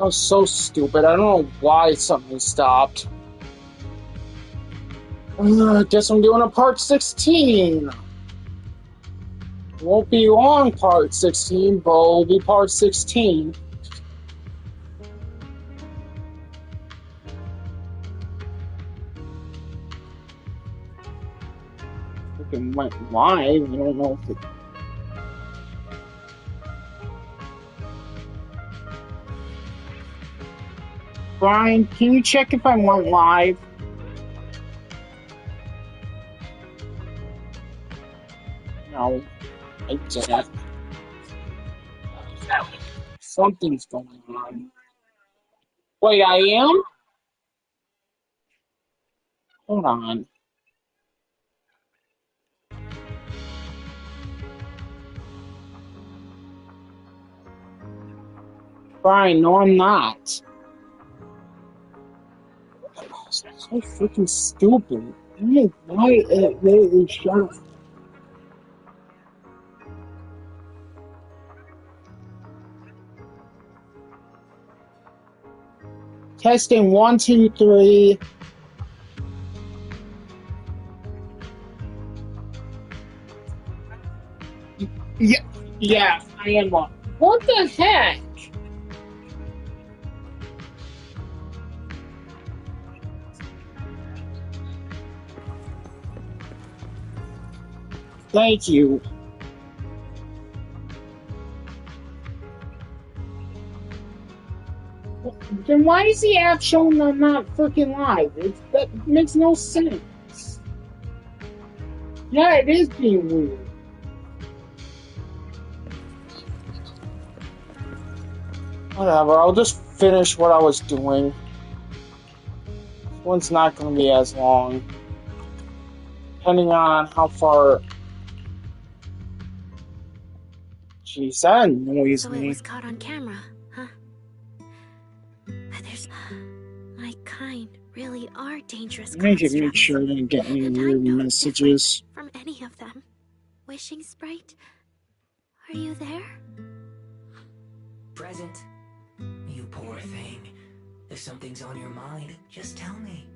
That was so stupid. I don't know why something stopped. Guess I'm doing a part 16. Won't be long, part 16, but it'll be part 16. Freaking went live. I don't know if it. Brian, can you check if I went live? No, I didn't. Something's going on. Wait, I am? Hold on. Brian, no, I'm not. So freaking stupid. I don't know why it really shut off. Testing 1, 2, 3. Yeah, I am on. What the heck? Thank you. Then why is the app showing I'm not freaking live? That makes no sense. Yeah, it is being weird. Whatever, I'll just finish what I was doing. This one's not going to be as long. Depending on how far... Jeez, that annoys So me. it was caught on camera, huh? There's... My kind really are dangerous I need to constructs. make sure I didn't get any And weird I'm no messages. different from any of them. Wishing Sprite? Are you there? Present. You poor thing. If something's on your mind, just tell me.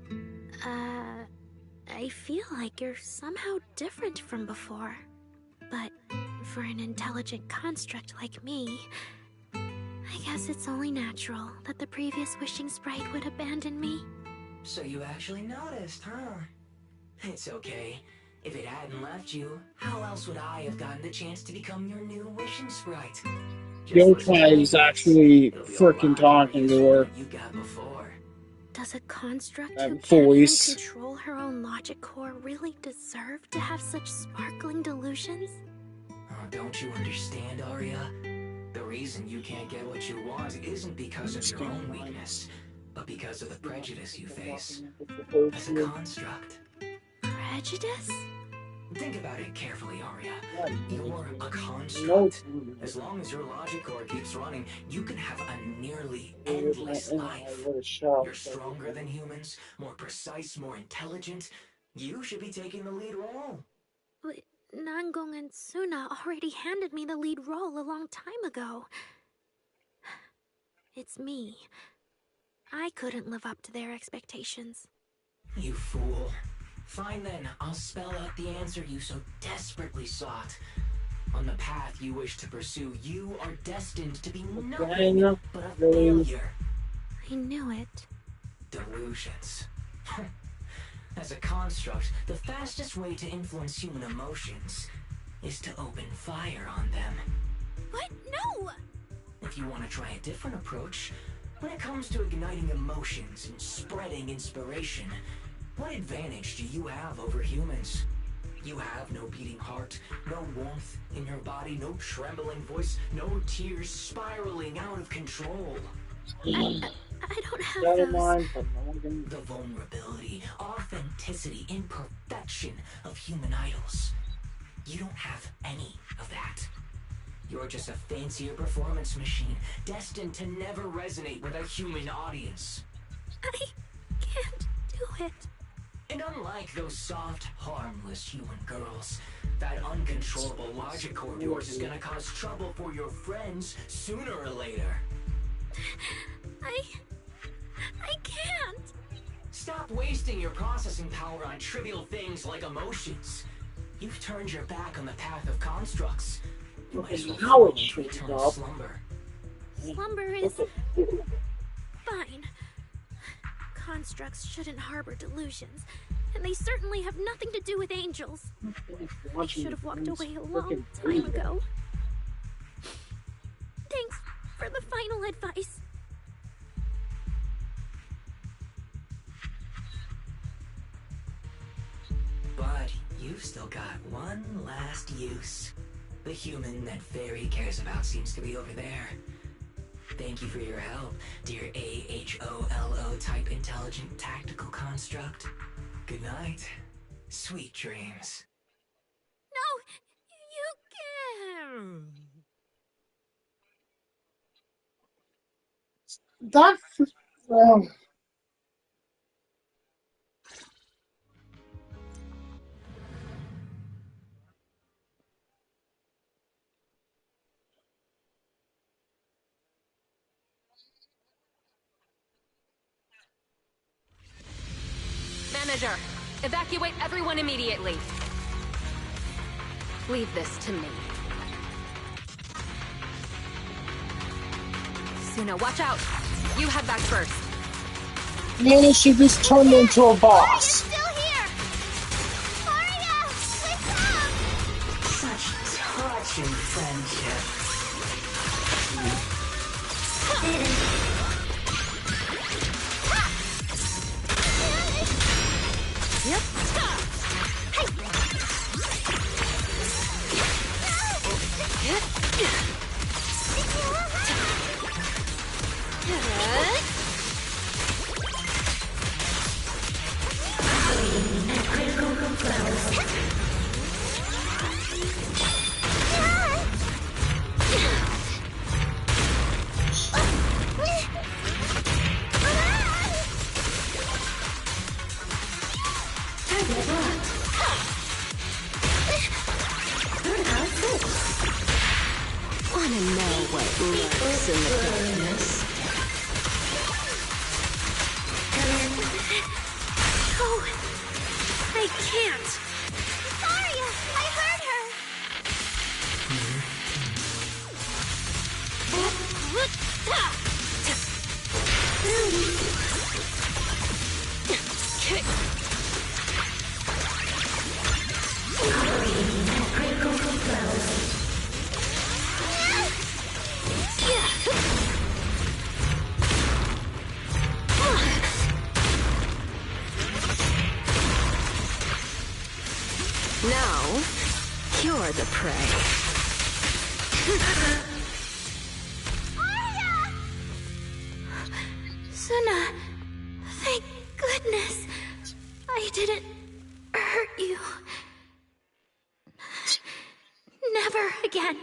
I feel like you're somehow different from before. But for an intelligent construct like me, I guess it's only natural that the previous Wishing Sprite would abandon me. So you actually noticed, huh? It's okay. If it hadn't left you, how else would I have gotten the chance to become your new Wishing Sprite? Yokai is actually freaking talking to her. You got before. Does a construct That who can't even voice. control her own logic core really deserve to have such sparkling delusions? Oh, don't you understand, Arya? The reason you can't get what you want isn't because of your own weakness, but because of the prejudice you face as a construct. Prejudice? Think about it carefully, Arya. You're a construct. As long as your logic core keeps running, you can have a nearly endless life. You're stronger than humans, more precise, more intelligent. You should be taking the lead role. But Nangong and Suna already handed me the lead role a long time ago. It's me. I couldn't live up to their expectations. You fool. Fine then, I'll spell out the answer you so desperately sought. On the path you wish to pursue, you are destined to be nothing but a failure. I knew it. Delusions. As a construct, the fastest way to influence human emotions is to open fire on them. What? No! If you want to try a different approach, when it comes to igniting emotions and spreading inspiration, what advantage do you have over humans? You have no beating heart, no warmth in your body, no trembling voice, no tears spiraling out of control. I don't have those. The vulnerability, authenticity, imperfection of human idols. You don't have any of that. You're just a fancier performance machine, destined to never resonate with a human audience. I can't do it. And unlike those soft, harmless human girls, that uncontrollable logic core of yours is gonna cause trouble for your friends sooner or later. I can't. Stop wasting your processing power on trivial things like emotions. You've turned your back on the path of constructs. You might as well Now fall it's into showing eternal up. slumber. Slumber is fine. Constructs shouldn't harbor delusions, and they certainly have nothing to do with angels. I should have walked away a long time ago. Thanks for the final advice. But you've still got one last use. The human that Fairy cares about seems to be over there. Thank you for your help, dear AHOLO type intelligent tactical construct. Good night. Sweet dreams. No, you can't. That's Manager, evacuate everyone immediately. Leave this to me. Suna, watch out! You head back first. man, she just turned into a boss. Still here. Arya, wake up! Such touching friendship. Yep. Wanna know what lurks in the darkness? Oh, I can't. Arya, I heard her. Now, you're the prey. Arya! Suna, thank goodness I didn't hurt you. Never again.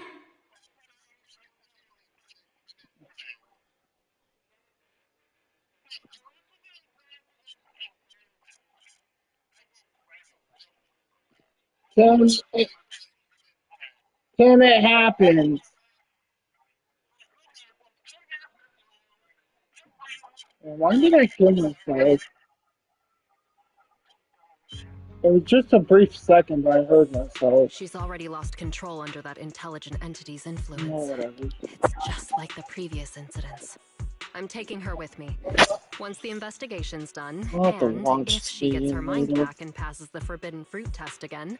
Can it happen? Why did I kill myself? It was just a brief second, but I heard myself. She's already lost control under that intelligent entity's No, influence. whatever. It's just like the previous incidents. I'm taking her with me. Once the investigation's done, I'll have to and watch if she gets her Steam mind later. back and passes the forbidden fruit test again,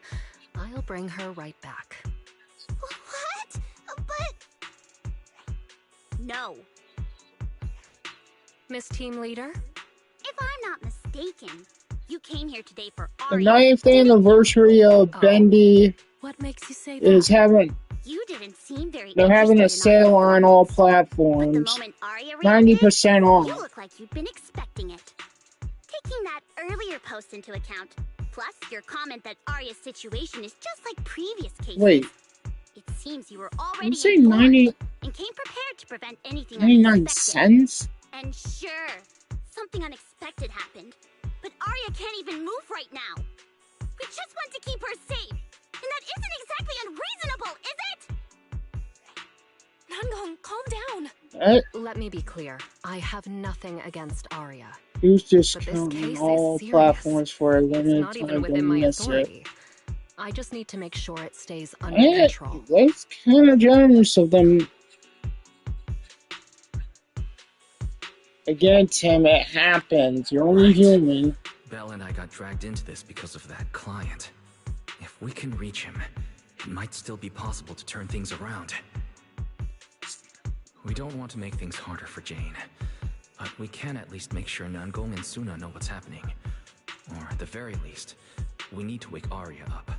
I'll bring her right back. What? But... No. Miss Team Leader? If I'm not mistaken, you came here today for The Arya. 9th anniversary of Bendy What makes you say that? is having. You didn't seem very They're having a interested in our sale on all performance. But the platforms. moment Arya reacted, 90% you off. look like you've been expecting it. Taking that earlier post into account, plus your comment that Arya's situation is just like previous cases. Wait, It seems you were did already you say informed 90, and came prepared to prevent anything 99 unexpected. cents? And sure, something unexpected happened. But Arya can't even move right now. We just want to keep her safe. And that isn't exactly unreasonable, is it? Nangong, calm down. Let me be clear. I have nothing against Arya. Who's just But this counting case all is serious. platforms for a It's limited not even time? within Don't my miss it. authority. I just need to make sure it stays under control. That's kind of generous of them. Again, Tim, it happens. You're only Right. human. Belle and I got dragged into this because of that client. If we can reach him, it might still be possible to turn things around. We don't want to make things harder for Jane, but we can at least make sure Nangong and Suna know what's happening. Or at the very least, we need to wake Arya up.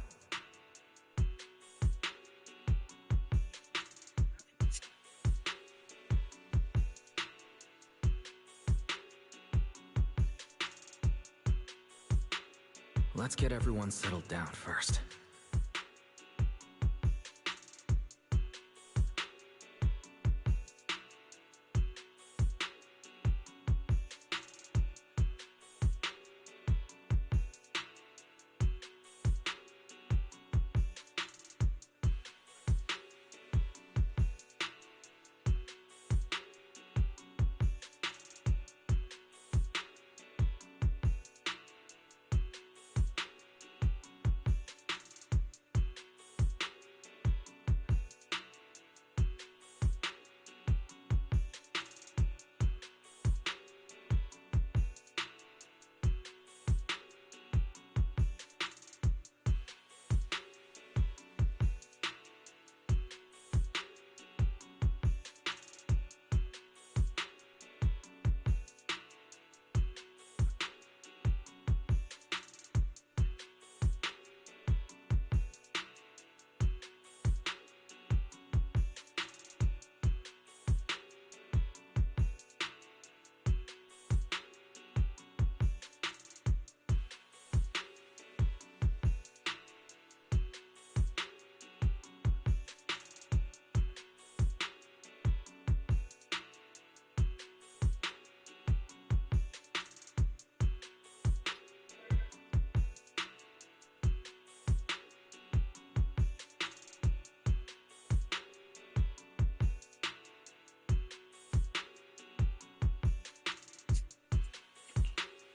Let's get everyone settled down first.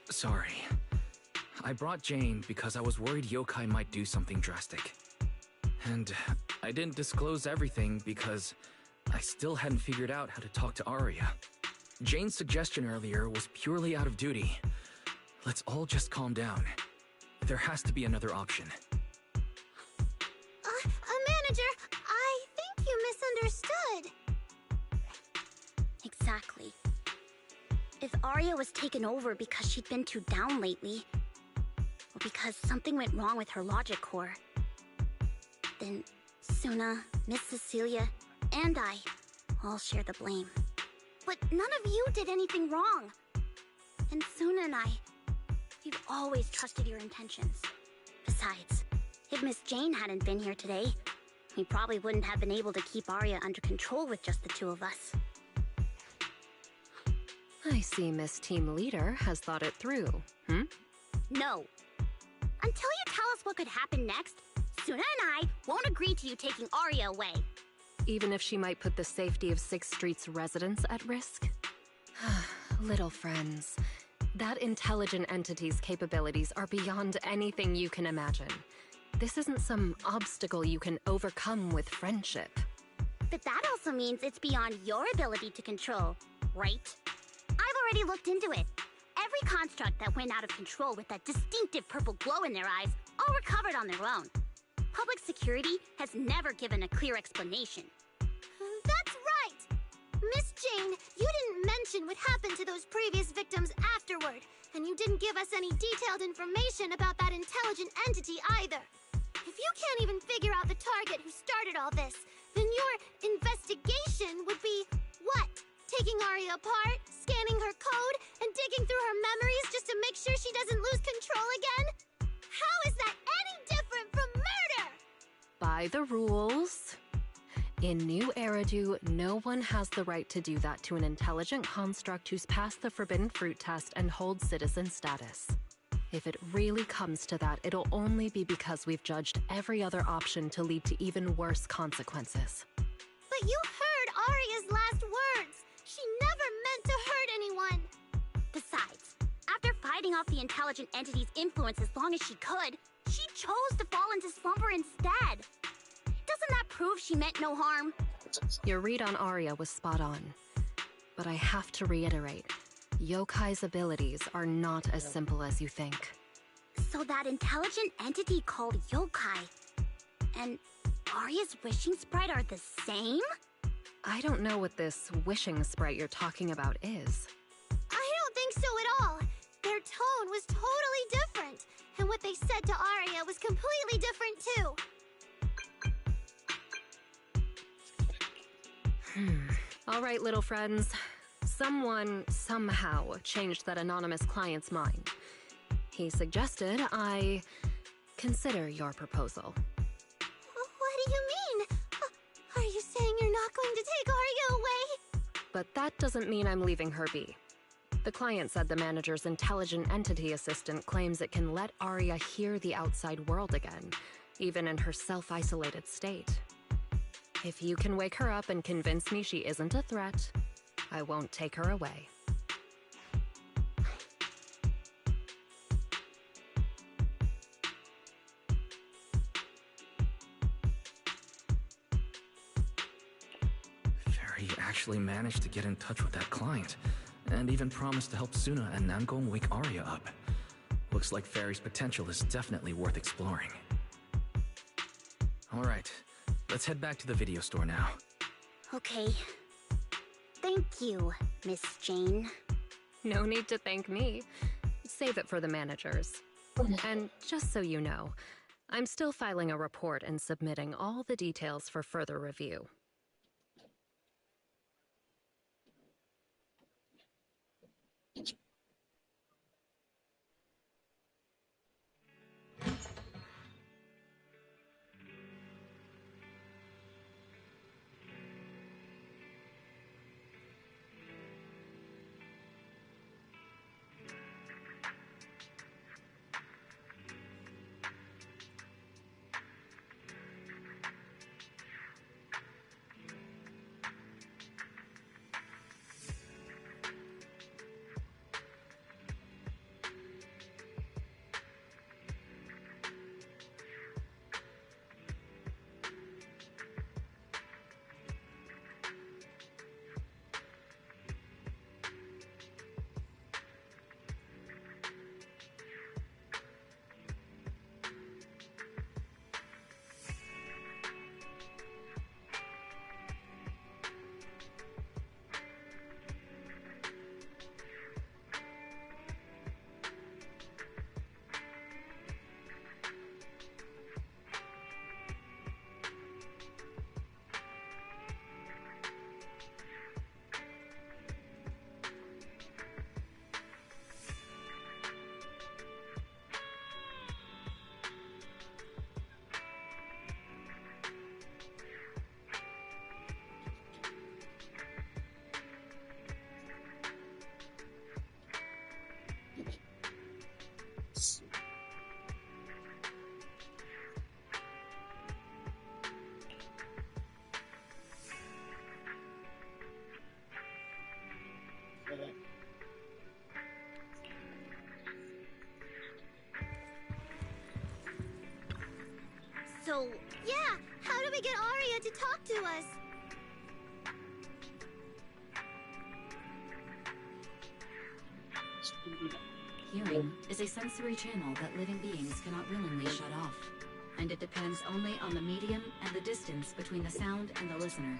Sorry. I brought Jane because I was worried yokai might do something drastic. And I didn't disclose everything because I still hadn't figured out how to talk to Arya. Jane's suggestion earlier was purely out of duty. Let's all just calm down. There has to be another option. Manager, I think you misunderstood. Exactly. If Arya was taken over because she'd been too down lately, or because something went wrong with her logic core, then Suna, Miss Cecilia, and I all share the blame. But none of you did anything wrong. And Suna and I, we've always trusted your intentions. Besides, if Miss Jane hadn't been here today, we probably wouldn't have been able to keep Arya under control with just the two of us. I see Miss Team Leader has thought it through, No. Until you tell us what could happen next, Suna and I won't agree to you taking Arya away. Even if she might put the safety of 6th Street's residents at risk? Little friends, that intelligent entity's capabilities are beyond anything you can imagine. This isn't some obstacle you can overcome with friendship. But that also means it's beyond your ability to control, right? I've already looked into it. Every construct that went out of control with that distinctive purple glow in their eyes all recovered on their own. Public security has never given a clear explanation. That's right! Miss Jane, you didn't mention what happened to those previous victims afterward, and you didn't give us any detailed information about that intelligent entity either. If you can't even figure out the target who started all this, then your investigation would be what? Taking Arya apart, scanning her code, and digging through her memories just to make sure she doesn't lose control again? How is that any different from murder? By the rules. In New Eridu, no one has the right to do that to an intelligent construct who's passed the Forbidden Fruit test and holds citizen status. If it really comes to that, it'll only be because we've judged every other option to lead to even worse consequences. But you heard Arya's last words. She never meant to hurt anyone. Besides, after fighting off the intelligent entity's influence as long as she could, she chose to fall into slumber instead. Doesn't that prove she meant no harm? Your read on Arya was spot on. But I have to reiterate, Yokai's abilities are not as simple as you think. So that intelligent entity called Yokai and Arya's wishing sprite are the same? I don't know what this wishing sprite you're talking about is. I don't think so at all. Their tone was totally different, and what they said to Arya was completely different too. All right, little friends. Someone, somehow, changed that anonymous client's mind. He suggested I consider your proposal. What do you mean? Are you saying you're not going to take Arya away? But that doesn't mean I'm leaving her be. The client said the manager's intelligent entity assistant claims it can let Arya hear the outside world again, even in her self-isolated state. If you can wake her up and convince me she isn't a threat, I won't take her away. Fairy actually managed to get in touch with that client, and even promised to help Suna and Namgong wake Arya up. Looks like Fairy's potential is definitely worth exploring. Alright, let's head back to the video store now. Okay. Thank you, Miss Jane. No need to thank me. Save it for the managers. And just so you know, I'm still filing a report and submitting all the details for further review. So, yeah, how do we get Arya to talk to us? Hearing is a sensory channel that living beings cannot willingly shut off, and it depends only on the medium and the distance between the sound and the listener.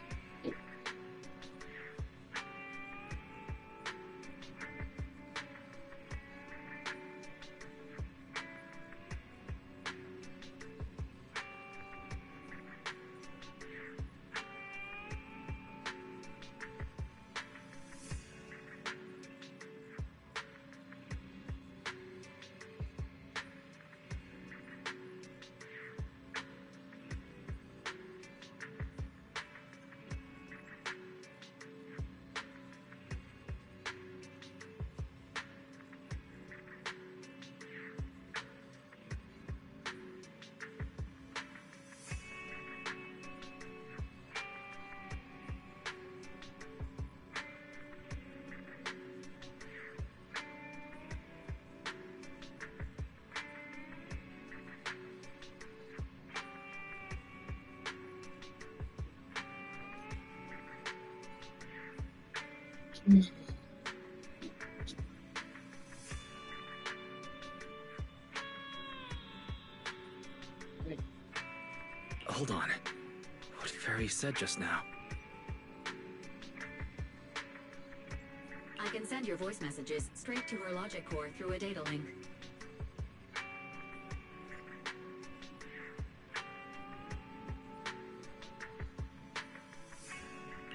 Hold on. What Fairy said just now? I can send your voice messages straight to her logic core through a data link.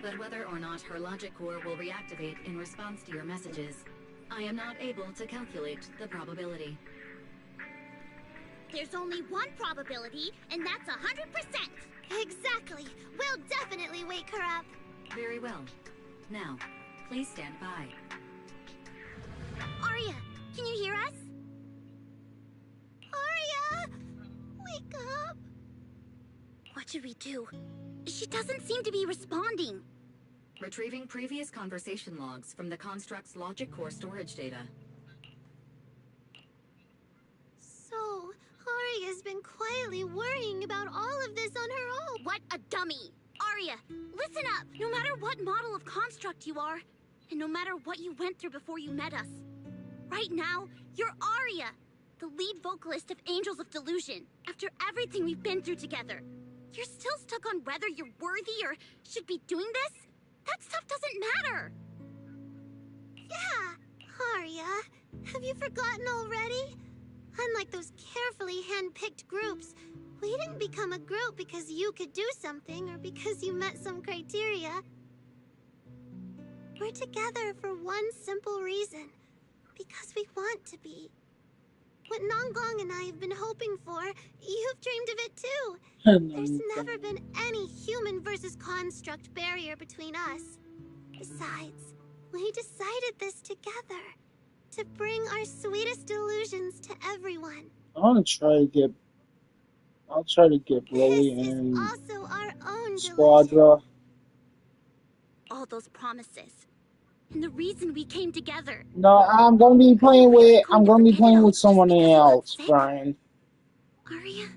But whether or not her logic core will reactivate in response to your messages, I am not able to calculate the probability. There's only one probability, and that's 100%. Exactly. We'll definitely wake her up. Very well. Now, please stand by. Arya, can you hear us? Arya! Wake up! What should we do? She doesn't seem to be responding. Retrieving previous conversation logs from the construct's logic core storage data. So, Arya's been quietly worrying about all of this on her own. What a dummy! Arya, listen up! No matter what model of construct you are, and no matter what you went through before you met us, right now, you're Arya, the lead vocalist of Angels of Delusion. After everything we've been through together, you're still stuck on whether you're worthy or should be doing this? That stuff doesn't matter! Yeah, Arya, have you forgotten already? Unlike those carefully hand-picked groups, we didn't become a group because you could do something or because you met some criteria. We're together for one simple reason. Because we want to be. What Nonggong and I have been hoping for, you've dreamed of it too. There's never been any human versus construct barrier between us. Besides, we decided this together. To bring our sweetest delusions to everyone. I'll try to get Lily and also our own Squadra. delusion. All those promises. And the reason we came together. No, I'm gonna be playing with someone else, Brian. Arya?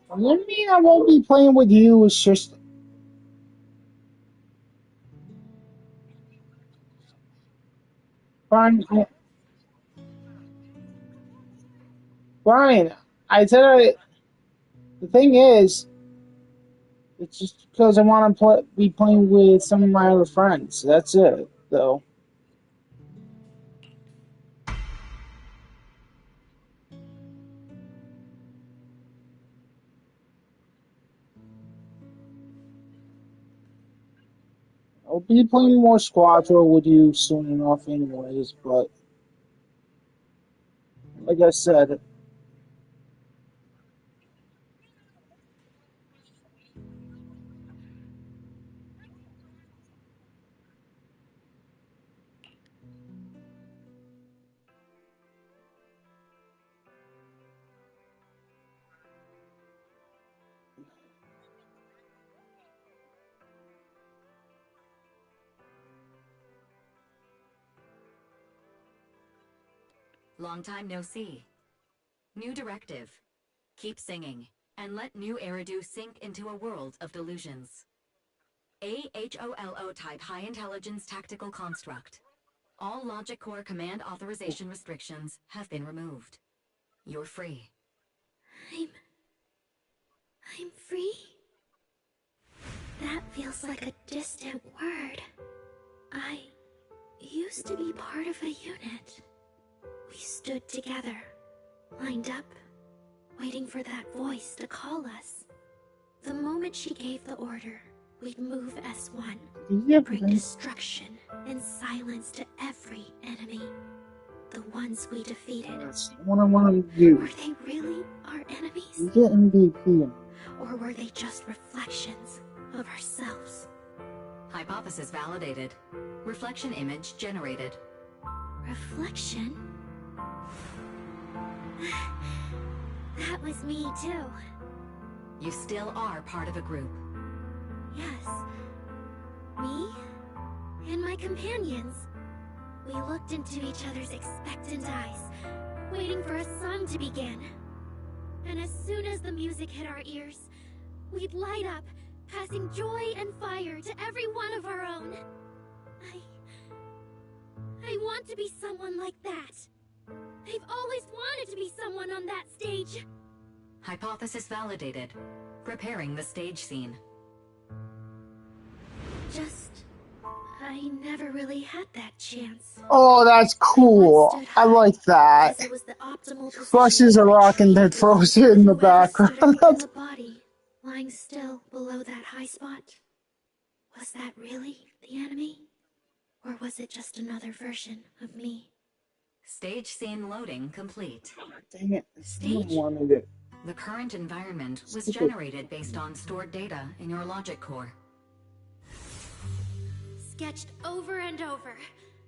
What do you mean I won't be playing with you? It's just Brian. Brian, I said the thing is, it's just because I want to be playing with some of my other friends. That's it, though. I'll be playing more Squadra with you soon enough anyways, but like I said, Long time no see. New directive. Keep singing, and let new Eridu sink into a world of delusions. AHOLO type high intelligence tactical construct. All logic core command authorization restrictions have been removed. You're free. I'm free? That feels like a distant word. I used to be part of a unit. We stood together, lined up, waiting for that voice to call us. The moment she gave the order, we'd move as one, bring destruction and silence to every enemy. The ones we defeated. that's what I want to do. Were they really our enemies? You get MVP. Or were they just reflections of ourselves? Hypothesis validated. Reflection image generated. Reflection? That was me too. You still are part of a group. Yes. Me and my companions. We looked into each other's expectant eyes, waiting for a song to begin. And as soon as the music hit our ears, we'd light up, passing joy and fire to every one of our own. want to be someone like that. I've always wanted to be someone on that stage. Hypothesis validated. Preparing the stage scene. I never really had that chance. Oh, that's cool. I like that. It was the optimal Crushes a rock and then throws it in the background. The body lying still below that high spot. Was that really the enemy? Or was it just another version of me? Stage scene loading complete. Dang it. I still wanted it. The current environment was generated based on stored data in your logic core. Sketched over and over.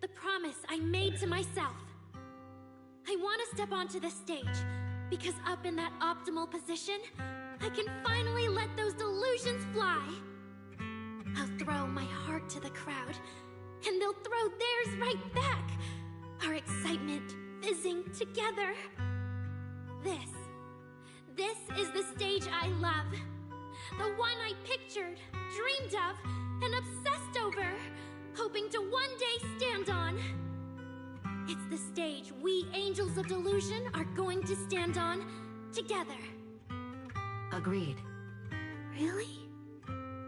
The promise I made to myself. I want to step onto the stage, because up in that optimal position, I can finally let those delusions fly. I'll throw my heart to the crowd, and they'll throw theirs right back. Our excitement fizzing together. This is the stage I love. The one I pictured, dreamed of, and obsessed over, hoping to one day stand on. It's the stage we Angels of Delusion are going to stand on together. Agreed. Really?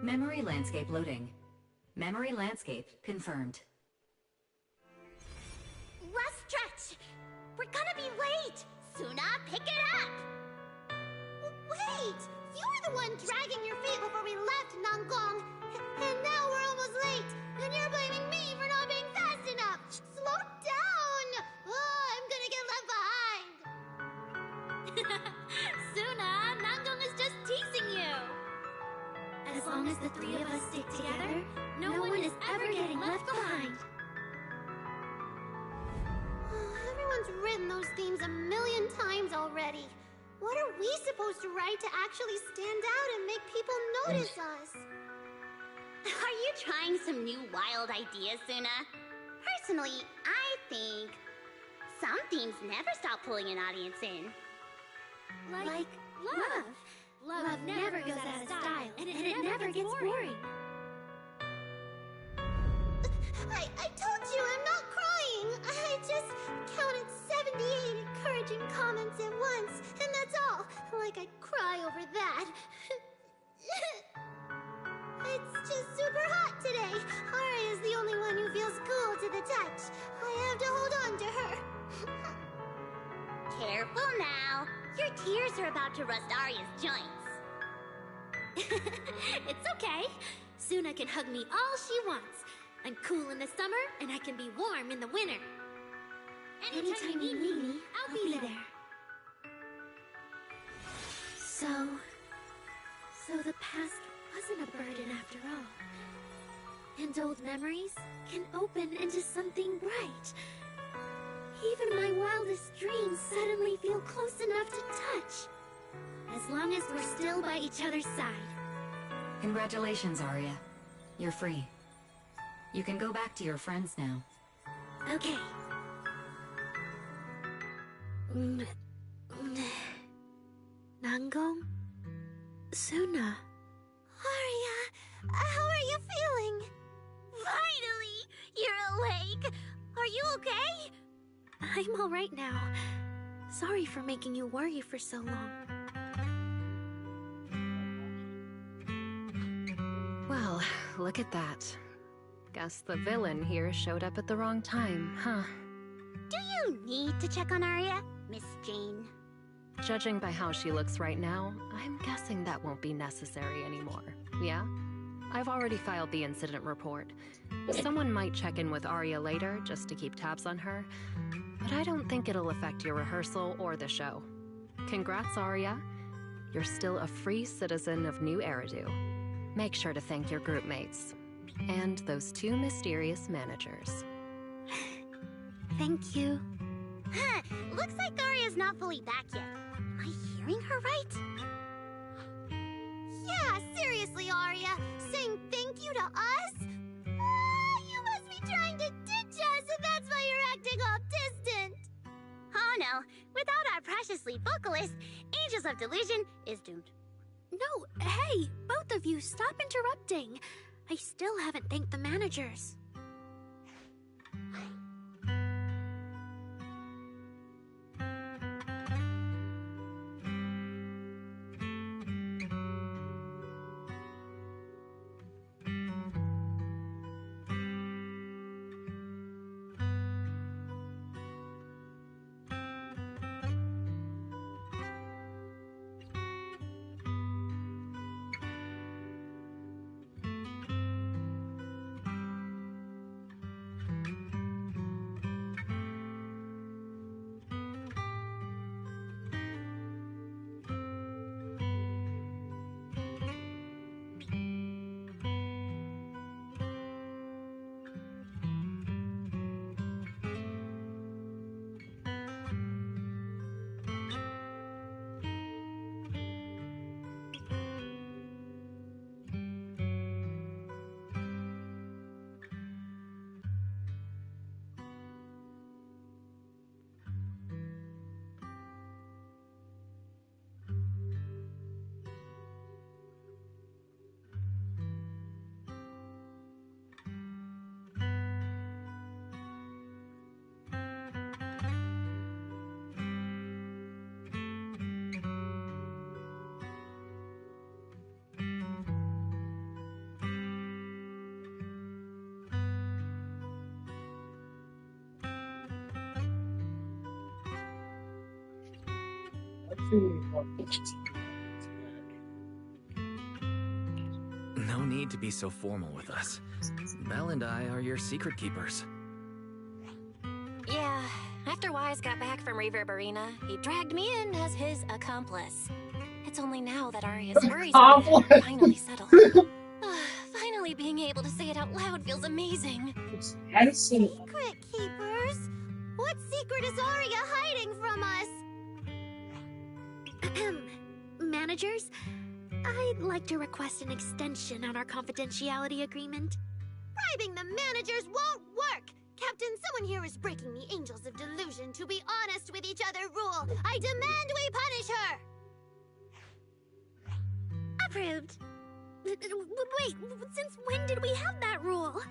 Memory landscape loading. Memory landscape confirmed. Last stretch! We're gonna be late! Suna, pick it up! Wait! You were the one dragging your feet before we left Nangong! And now we're almost late! And you're blaming me for not being fast enough! Slow down! Oh, I'm gonna get left behind! Suna, Nangong is just teasing you! As long as the three of us stick together, no one is ever getting left behind. Everyone's written those themes a million times already. What are we supposed to write to actually stand out and make people notice us? Are you trying some new wild ideas, Suna? Personally, I think some themes never stop pulling an audience in. Like love. Love never goes out of style, and it never gets boring. I told you I'm not crying. I just counted 78 encouraging comments at once, and that's all. Like I'd cry over that. It's just super hot today. Aria is the only one who feels cool to the touch. I have to hold on to her. Careful now. Your tears are about to rust Aria's joints. It's okay. Suna can hug me all she wants. I'm cool in the summer, and I can be warm in the winter. Anytime you need me, I'll be there. So the past wasn't a burden after all. And old memories can open into something bright. Even my wildest dreams suddenly feel close enough to touch. As long as we're still by each other's side. Congratulations, Aria. You're free. You can go back to your friends now. Okay. Nangong? Suna? Aria, how are you feeling? Finally! You're awake! Are you okay? I'm alright now. Sorry for making you worry for so long. Well, look at that. Guess the villain here showed up at the wrong time, huh? Do you need to check on Aria, Miss Jane? Judging by how she looks right now, I'm guessing that won't be necessary anymore. Yeah? I've already filed the incident report. Someone might check in with Aria later just to keep tabs on her, but I don't think it'll affect your rehearsal or the show. Congrats, Aria. You're still a free citizen of New Eridu. Make sure to thank your group mates. And those two mysterious managers. Thank you. Huh, looks like Aria's not fully back yet. Am I hearing her right? Yeah, seriously, Aria. Saying thank you to us? You must be trying to ditch us, and that's why you're acting all distant. Oh no, without our precious lead vocalist, Angels of Delusion is doomed. No, hey, both of you, stop interrupting. I still haven't thanked the managers. No need to be so formal with us. Belle and I are your secret keepers. Yeah, after Wise got back from Reverberina, he dragged me in as his accomplice. It's only now that Arya's worries about him are finally settled. Finally being able to say it out loud feels amazing. Secret keepers? What secret is Arya hiding from us? Managers, I'd like to request an extension on our confidentiality agreement. Bribing the managers won't work! Captain, someone here is breaking the Angels of Delusion to be honest with each other rule. I demand we punish her! Approved. Wait, since when did we have that rule?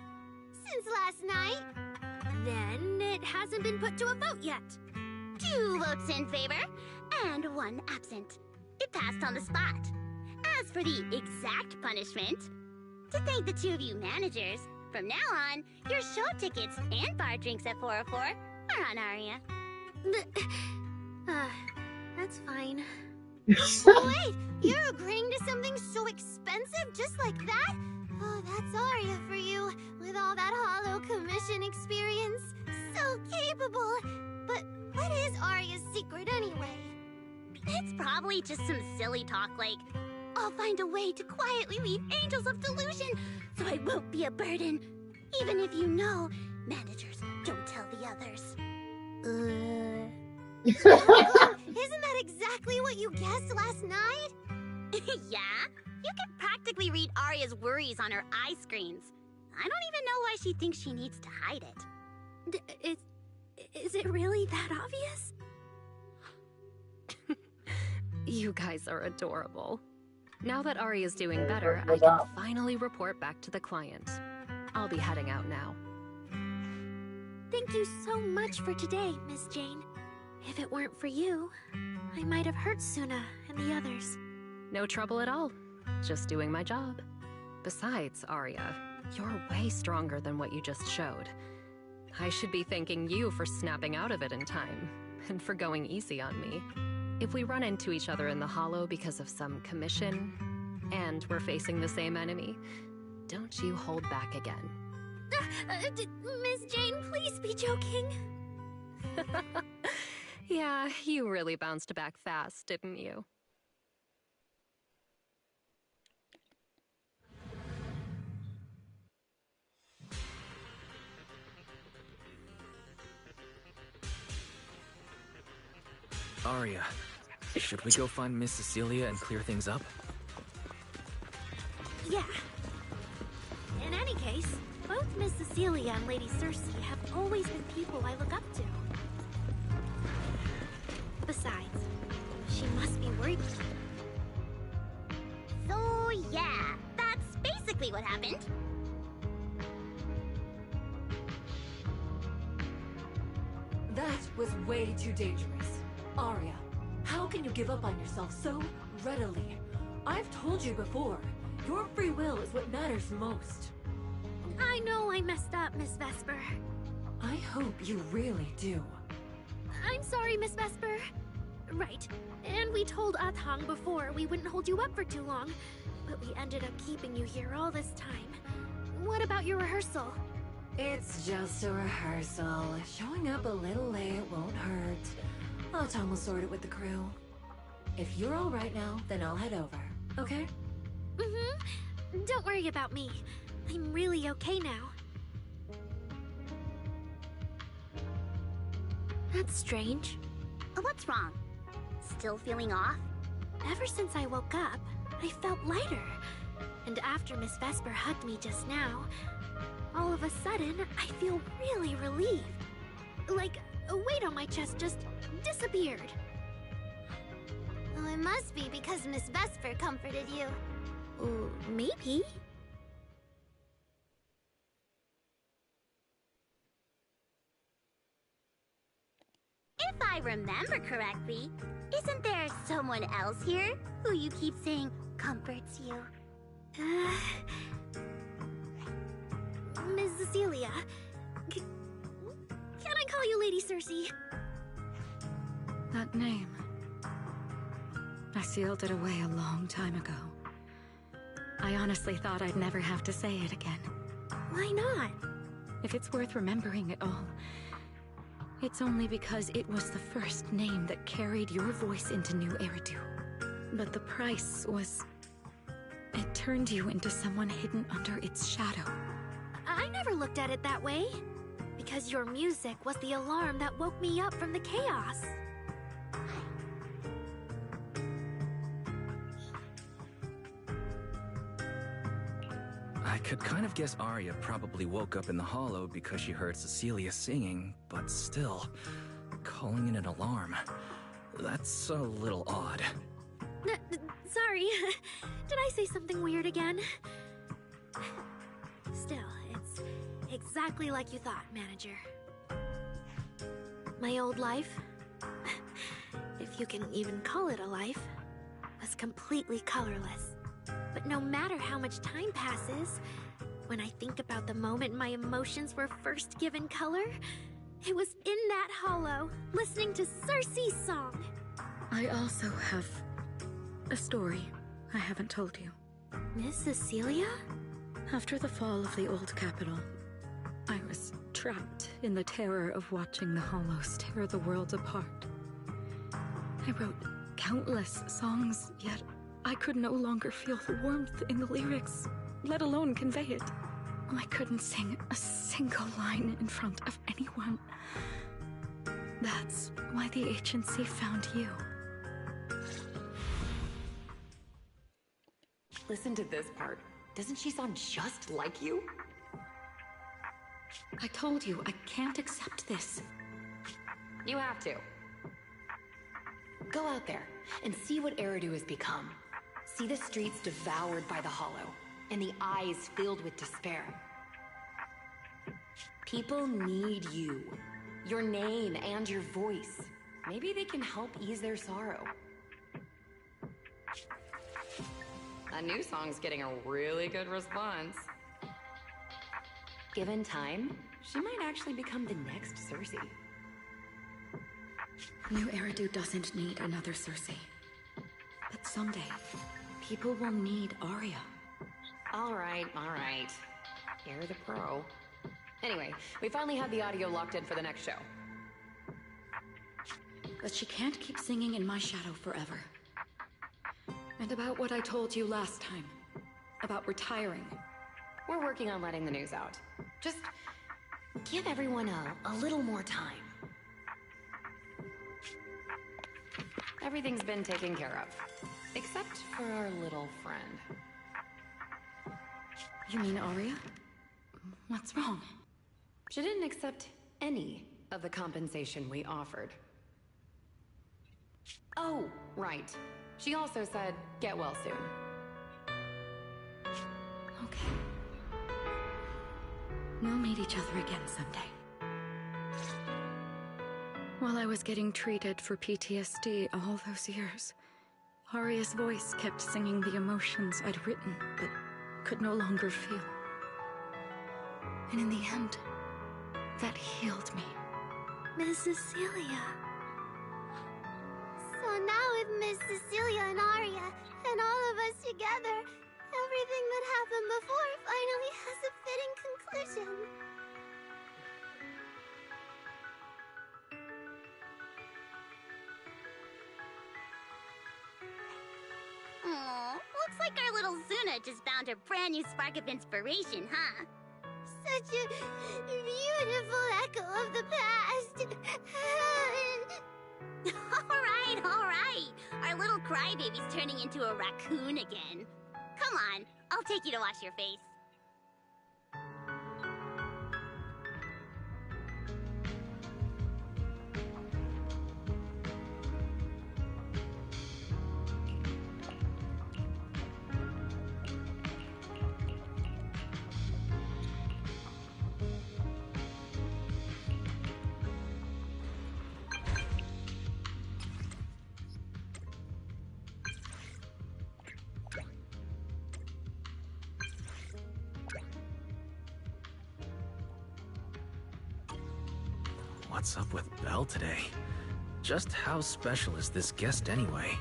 Since last night. Then it hasn't been put to a vote yet. 2 votes in favor, and 1 absent. It passed on the spot. As for the exact punishment, to thank the 2 of you managers, from now on, your show tickets and bar drinks at 404 are on Arya. That's fine. Wait, you're agreeing to something so expensive just like that? Oh, that's Arya for you, with all that hollow commission experience. So capable. But what is Arya's secret anyway? It's probably just some silly talk like, I'll find a way to quietly leave Angels of Delusion so I won't be a burden. Even if you know, managers don't tell the others. Isn't that exactly what you guessed last night? Yeah? You can practically read Arya's worries on her eye screens. I don't even know why she thinks she needs to hide it. Is it really that obvious? You guys are adorable. Now that Arya's doing better, I can finally report back to the client. I'll be heading out now. Thank you so much for today, Miss Jane. If it weren't for you, I might have hurt Suna and the others. No trouble at all. Just doing my job. Besides, Arya, you're way stronger than what you just showed. I should be thanking you for snapping out of it in time, and for going easy on me. If we run into each other in the Hollow because of some commission, and we're facing the same enemy, don't you hold back again. Miss Jane, please be joking. Yeah, you really bounced back fast, didn't you? Arya, should we go find Miss Cecilia and clear things up? Yeah. In any case, both Miss Cecilia and Lady Cersei have always been people I look up to. Besides, she must be worried. So yeah, that's basically what happened. That was way too dangerous. Arya, how can you give up on yourself so readily? I've told you before, your free will is what matters most. I know I messed up, Miss Vesper. I hope you really do. I'm sorry, Miss Vesper. Right. And we told Athang before we wouldn't hold you up for too long, but we ended up keeping you here all this time. What about your rehearsal? It's just a rehearsal. Showing up a little late won't hurt. Athang will sort it with the crew. If you're all right now, then I'll head over, okay? Mm-hmm. Don't worry about me. I'm really okay now. That's strange. What's wrong? Still feeling off? Ever since I woke up, I felt lighter. And after Miss Vesper hugged me just now, all of a sudden, I feel really relieved. Like a weight on my chest just disappeared. Well, it must be because Miss Vesper comforted you. Maybe. If I remember correctly, isn't there someone else here who you keep saying comforts you? Miss Cecilia. Can I call you Lady Cersei? That name. I sealed it away a long time ago. I honestly thought I'd never have to say it again. Why not? If it's worth remembering at all, it's only because it was the first name that carried your voice into New Eridu. But the price was... it turned you into someone hidden under its shadow. I never looked at it that way. Because your music was the alarm that woke me up from the chaos. I could kind of guess Arya probably woke up in the hollow because she heard Cecilia singing, but still, calling it an alarm. That's a little odd. Sorry. Did I say something weird again? Still, it's exactly like you thought, Manager. My old life, if you can even call it a life, was completely colorless. But no matter how much time passes, when I think about the moment my emotions were first given color, it was in that hollow, listening to Circe's song. I also have a story I haven't told you. Miss Cecilia? After the fall of the old capital, I was trapped in the terror of watching the hollows tear the world apart. I wrote countless songs, yet I could no longer feel the warmth in the lyrics, let alone convey it. I couldn't sing a single line in front of anyone. That's why the agency found you. Listen to this part. Doesn't she sound just like you? I told you, I can't accept this. You have to. Go out there and see what Eridu has become. See the streets devoured by the hollow, and the eyes filled with despair. People need you. Your name and your voice. Maybe they can help ease their sorrow. A new song's getting a really good response. Given time, she might actually become the next Circe. New Eridu doesn't need another Circe. But someday, people will need Arya. All right. You're the pro. Anyway, we finally have the audio locked in for the next show. But she can't keep singing in my shadow forever. And about what I told you last time. About retiring. We're working on letting the news out. Just give everyone a little more time. Everything's been taken care of. Except for our little friend. You mean Arya? What's wrong? She didn't accept any of the compensation we offered. Oh, right. She also said, get well soon. Okay. We'll meet each other again someday. While I was getting treated for PTSD all those years, Arya's voice kept singing the emotions I'd written, but could no longer feel. And in the end, that healed me. Miss Cecilia. So now with Miss Cecilia and Arya, and all of us together, everything that happened before finally has a fitting conclusion. Aw, looks like our little Zuna just found her brand new spark of inspiration, huh? Such a beautiful echo of the past. All right. Our little crybaby's turning into a raccoon again. Come on, I'll take you to wash your face. What's up with Belle today? Just how special is this guest anyway?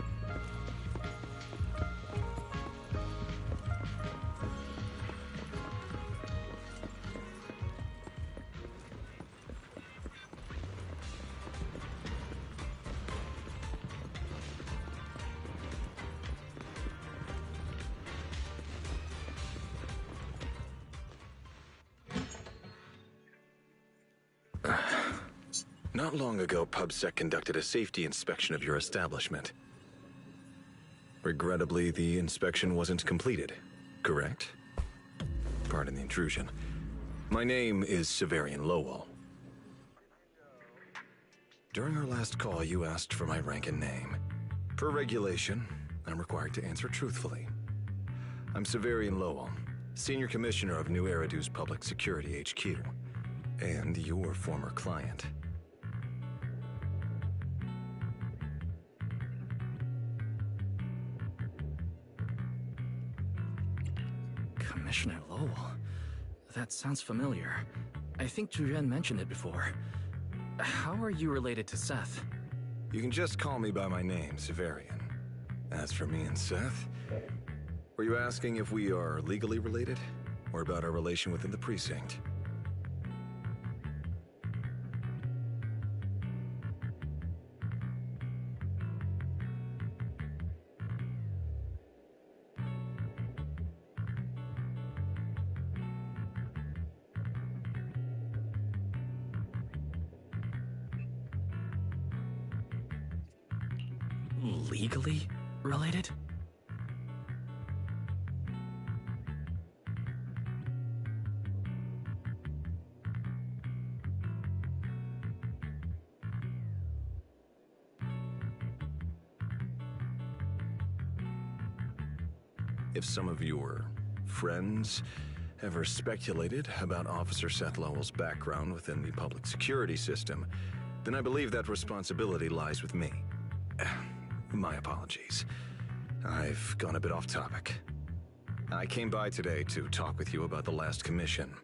Not long ago, PubSec conducted a safety inspection of your establishment. Regrettably, the inspection wasn't completed, correct? Pardon the intrusion. My name is Severian Lowell. During our last call, you asked for my rank and name. Per regulation, I'm required to answer truthfully. I'm Severian Lowell, Senior Commissioner of New Eridu's Public Security HQ, and your former client. Commissioner Lowell? That sounds familiar. I think Julian mentioned it before. How are you related to Seth? You can just call me by my name, Severian. As for me and Seth, were you asking if we are legally related? Or about our relation within the precinct? Legally related? If some of your friends ever speculated about Officer Seth Lowell's background within the public security system, then I believe that responsibility lies with me. My apologies. I've gone a bit off topic. I came by today to talk with you about the last commission.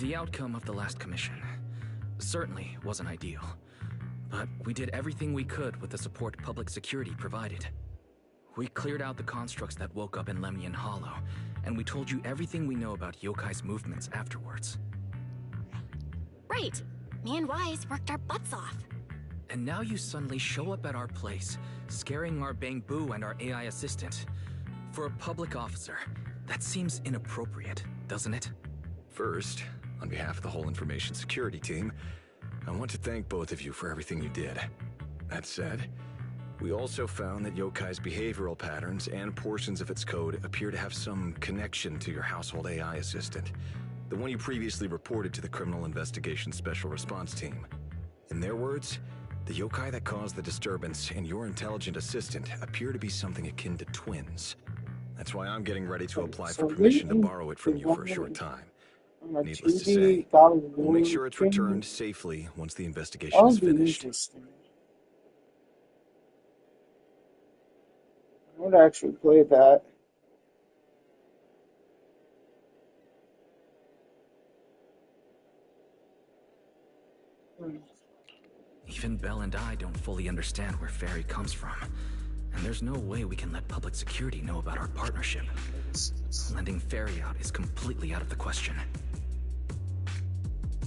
The outcome of the last commission certainly wasn't ideal, but we did everything we could with the support public security provided. We cleared out the constructs that woke up in Lemnian Hollow, and we told you everything we know about Yokai's movements afterwards. Right. Me and Wise worked our butts off. And now you suddenly show up at our place, scaring our Bang Boo and our AI assistant. For a public officer, that seems inappropriate, doesn't it? First, on behalf of the whole information security team, I want to thank both of you for everything you did. That said, we also found that Yokai's behavioral patterns and portions of its code appear to have some connection to your household AI assistant, the one you previously reported to the Criminal Investigation Special Response Team. In their words, the yokai that caused the disturbance and your intelligent assistant appear to be something akin to twins. That's why I'm getting ready to apply for permission to borrow it from you for a short time. Needless to say, we'll make sure it's returned safely once the investigation is finished. I would actually play that. Even Belle and I don't fully understand where Fairy comes from. And there's no way we can let public security know about our partnership. Lending Fairy out is completely out of the question.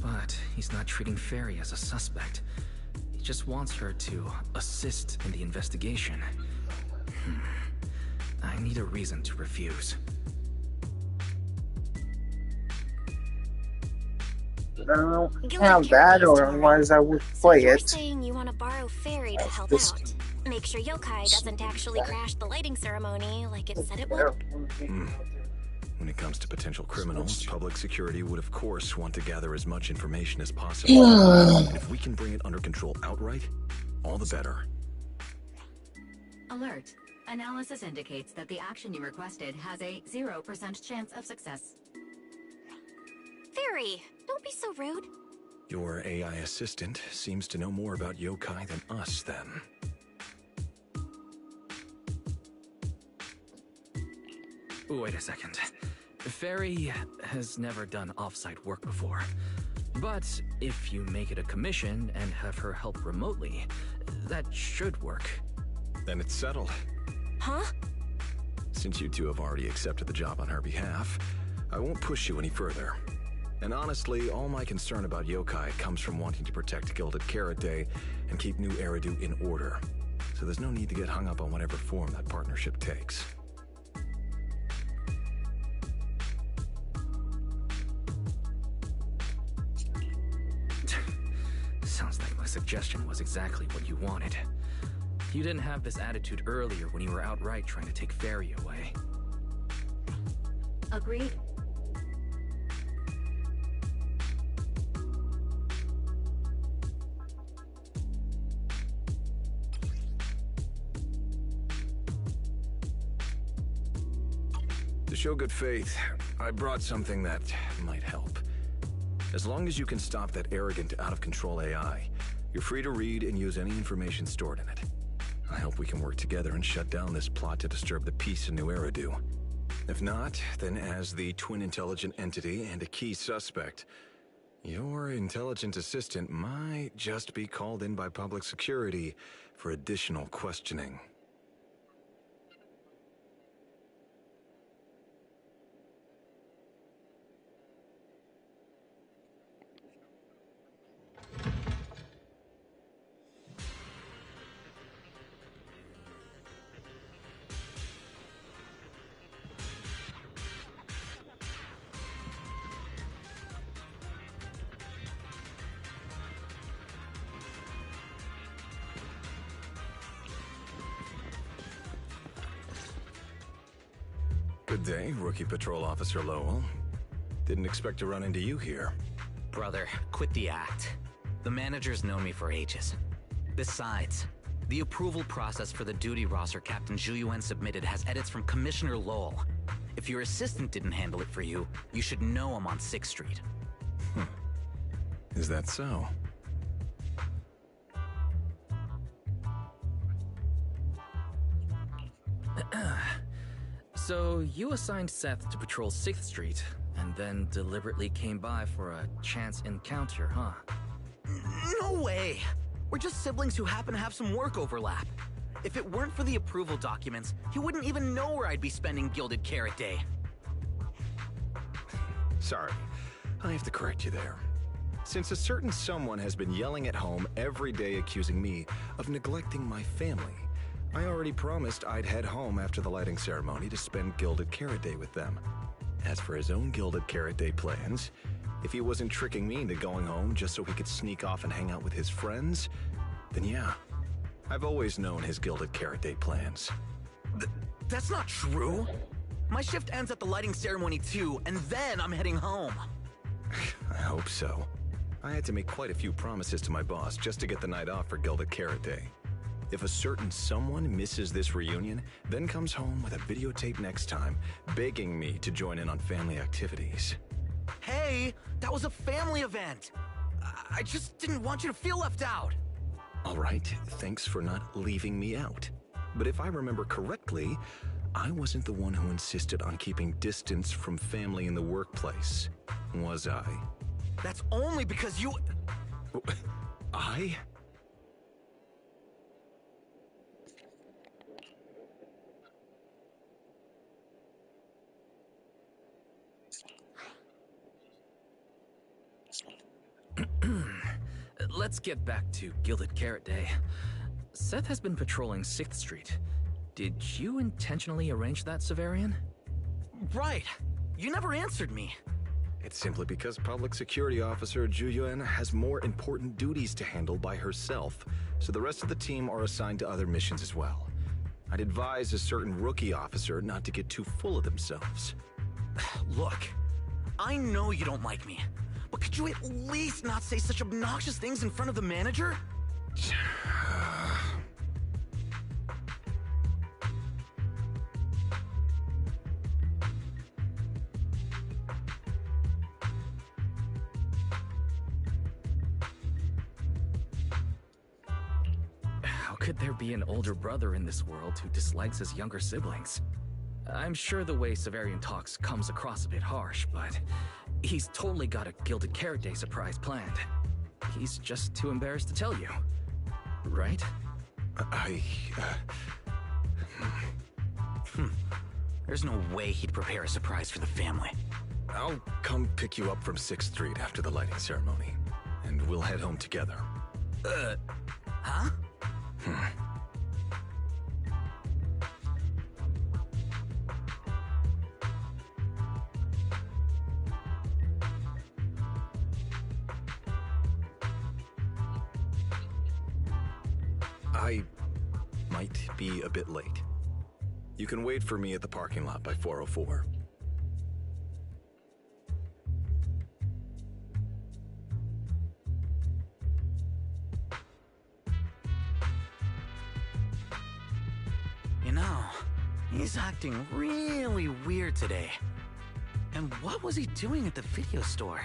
But he's not treating Fairy as a suspect. He just wants her to assist in the investigation. I need a reason to refuse. I don't have that, or otherwise I would play so you're it. saying you want to borrow Fairy to help out. Make sure Yokai doesn't actually crash the lighting ceremony like it said it would. When it comes to potential criminals, public security would of course want to gather as much information as possible. And if we can bring it under control outright, all the better. Alert. Analysis indicates that the action you requested has a 0% chance of success. Fairy, don't be so rude. Your AI assistant seems to know more about yokai than us, then. Wait a second. Fairy has never done off-site work before. But if you make it a commission and have her help remotely, that should work. Then it's settled. Huh? Since you two have already accepted the job on her behalf, I won't push you any further. And honestly, all my concern about yokai comes from wanting to protect Gilded Carrot Day and keep New Eridu in order. So there's no need to get hung up on whatever form that partnership takes. Sounds like my suggestion was exactly what you wanted. You didn't have this attitude earlier when you were outright trying to take Fairy away. Agreed. To show good faith, I brought something that might help. As long as you can stop that arrogant, out-of-control AI, you're free to read and use any information stored in it. I hope we can work together and shut down this plot to disturb the peace in New Eridu. If not, then as the twin intelligent entity and a key suspect, your intelligent assistant might just be called in by public security for additional questioning. Good day, Rookie Patrol Officer Lowell. Didn't expect to run into you here. Brother, quit the act. The manager's known me for ages. Besides, the approval process for the duty roster Captain Zhu submitted has edits from Commissioner Lowell. If your assistant didn't handle it for you, you should know him on 6th Street. Is that so? So, you assigned Seth to patrol 6th Street, and then deliberately came by for a chance encounter, huh? No way! We're just siblings who happen to have some work overlap. If it weren't for the approval documents, he wouldn't even know where I'd be spending Gilded Carrot Day. Sorry, I have to correct you there. Since a certain someone has been yelling at home every day accusing me of neglecting my family, I already promised I'd head home after the lighting ceremony to spend Gilded Carrot Day with them. As for his own Gilded Carrot Day plans, if he wasn't tricking me into going home just so he could sneak off and hang out with his friends, then yeah, I've always known his Gilded Carrot Day plans. That's not true! My shift ends at the lighting ceremony too, and then I'm heading home. I hope so. I had to make quite a few promises to my boss just to get the night off for Gilded Carrot Day. If a certain someone misses this reunion, then comes home with a videotape next time, begging me to join in on family activities. Hey, that was a family event! I just didn't want you to feel left out! All right, thanks for not leaving me out. But if I remember correctly, I wasn't the one who insisted on keeping distance from family in the workplace, was I? That's only because you... I? Let's get back to Gilded Carrot Day. Seth has been patrolling 6th Street. Did you intentionally arrange that, Severian? Right. You never answered me. It's simply because Public Security Officer Zhu Yuan has more important duties to handle by herself, so the rest of the team are assigned to other missions as well. I'd advise a certain rookie officer not to get too full of themselves. Look, I know you don't like me, but could you at least not say such obnoxious things in front of the manager? could there be an older brother in this world who dislikes his younger siblings? I'm sure the way Severian talks comes across a bit harsh, but he's totally got a Gilded Carrot Day surprise planned. He's just too embarrassed to tell you. Right? There's no way he'd prepare a surprise for the family. I'll come pick you up from 6th Street after the lighting ceremony, and we'll head home together. Huh? I might be a bit late. You can wait for me at the parking lot by 4:04. You know, he's acting really weird today. And what was he doing at the video store?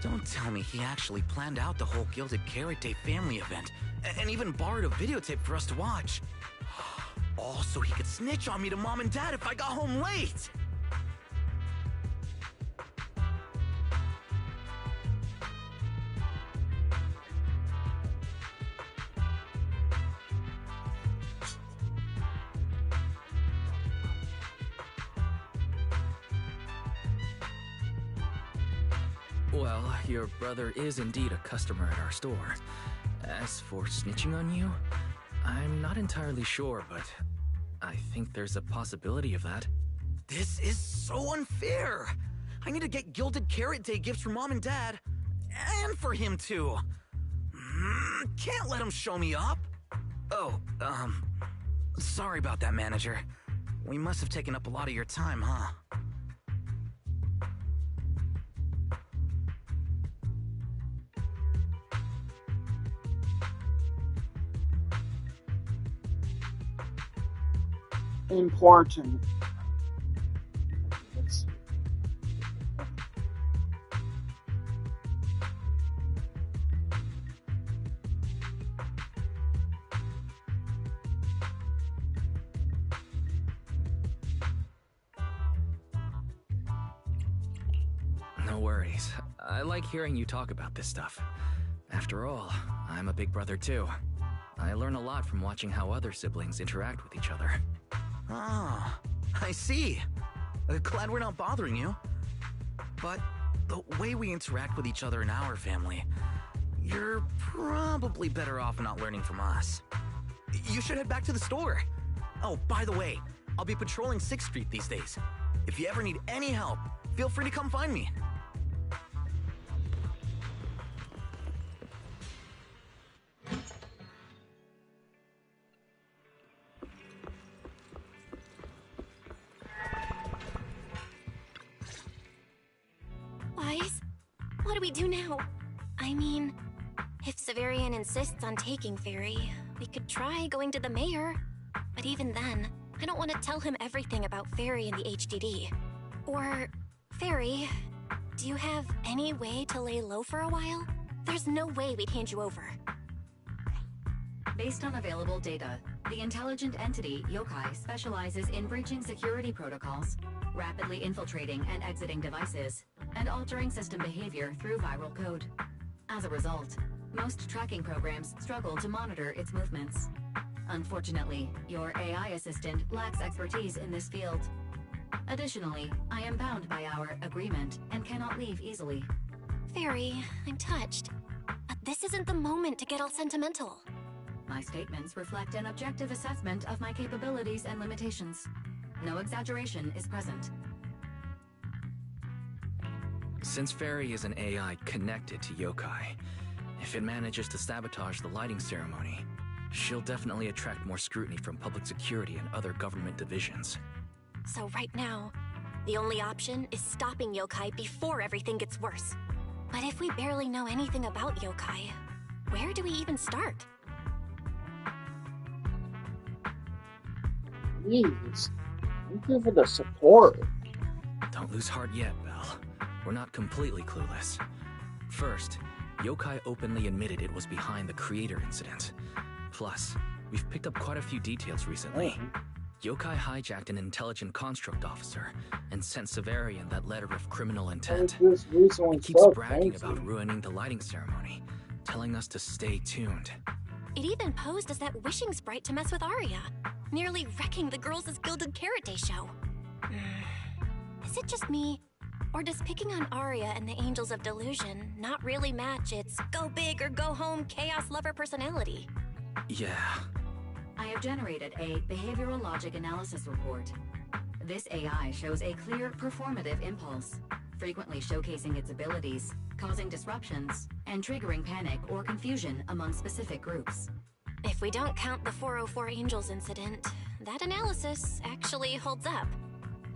Don't tell me he actually planned out the whole Gilded Carrot Day family event, and even borrowed a videotape for us to watch. All so he could snitch on me to Mom and Dad if I got home late! Well, your brother is indeed a customer at our store. As for snitching on you, I'm not entirely sure, but I think there's a possibility of that. This is so unfair! I need to get Gilded Carrot Day gifts for Mom and Dad, and for him too. Can't let him show me up. Oh, sorry about that, manager. We must have taken up a lot of your time, huh? Important. No worries. I like hearing you talk about this stuff. After all, I'm a big brother too. I learn a lot from watching how other siblings interact with each other. Ah, I see. Glad we're not bothering you. But the way we interact with each other in our family, you're probably better off not learning from us. You should head back to the store. Oh, by the way, I'll be patrolling 6th Street these days. If you ever need any help, feel free to come find me. What do we do now? I mean, if Severian insists on taking Fairy, we could try going to the mayor. But even then, I don't want to tell him everything about Fairy and the HDD. Or, Fairy, do you have any way to lay low for a while? There's no way we'd hand you over. Based on available data, the intelligent entity, Yokai, specializes in breaching security protocols, rapidly infiltrating and exiting devices, and altering system behavior through viral code. As a result, most tracking programs struggle to monitor its movements. Unfortunately, your AI assistant lacks expertise in this field. Additionally, I am bound by our agreement and cannot leave easily. Fairy, I'm touched. But this isn't the moment to get all sentimental. My statements reflect an objective assessment of my capabilities and limitations. No exaggeration is present. Since Fairy is an AI connected to Yokai, if it manages to sabotage the lighting ceremony, she'll definitely attract more scrutiny from public security and other government divisions. So right now, the only option is stopping Yokai before everything gets worse. But if we barely know anything about Yokai, where do we even start? Jeez. Thank you for the support. Don't lose heart yet, Belle. We're not completely clueless. First, Yokai openly admitted it was behind the creator incident. Plus, We've picked up quite a few details recently. Yokai hijacked an intelligent construct officer and sent Severian that letter of criminal intent. He keeps bragging about ruining the lighting ceremony, telling us to stay tuned. It even posed as that wishing sprite to mess with Arya, nearly wrecking the Girls' Gilded Carrot Day show. Is it just me, or does picking on Arya and the Angels of Delusion not really match its go big or go home chaos lover personality? Yeah. I have generated a behavioral logic analysis report. This AI shows a clear performative impulse, frequently showcasing its abilities, causing disruptions, and triggering panic or confusion among specific groups. If we don't count the 404 Angels incident, that analysis actually holds up.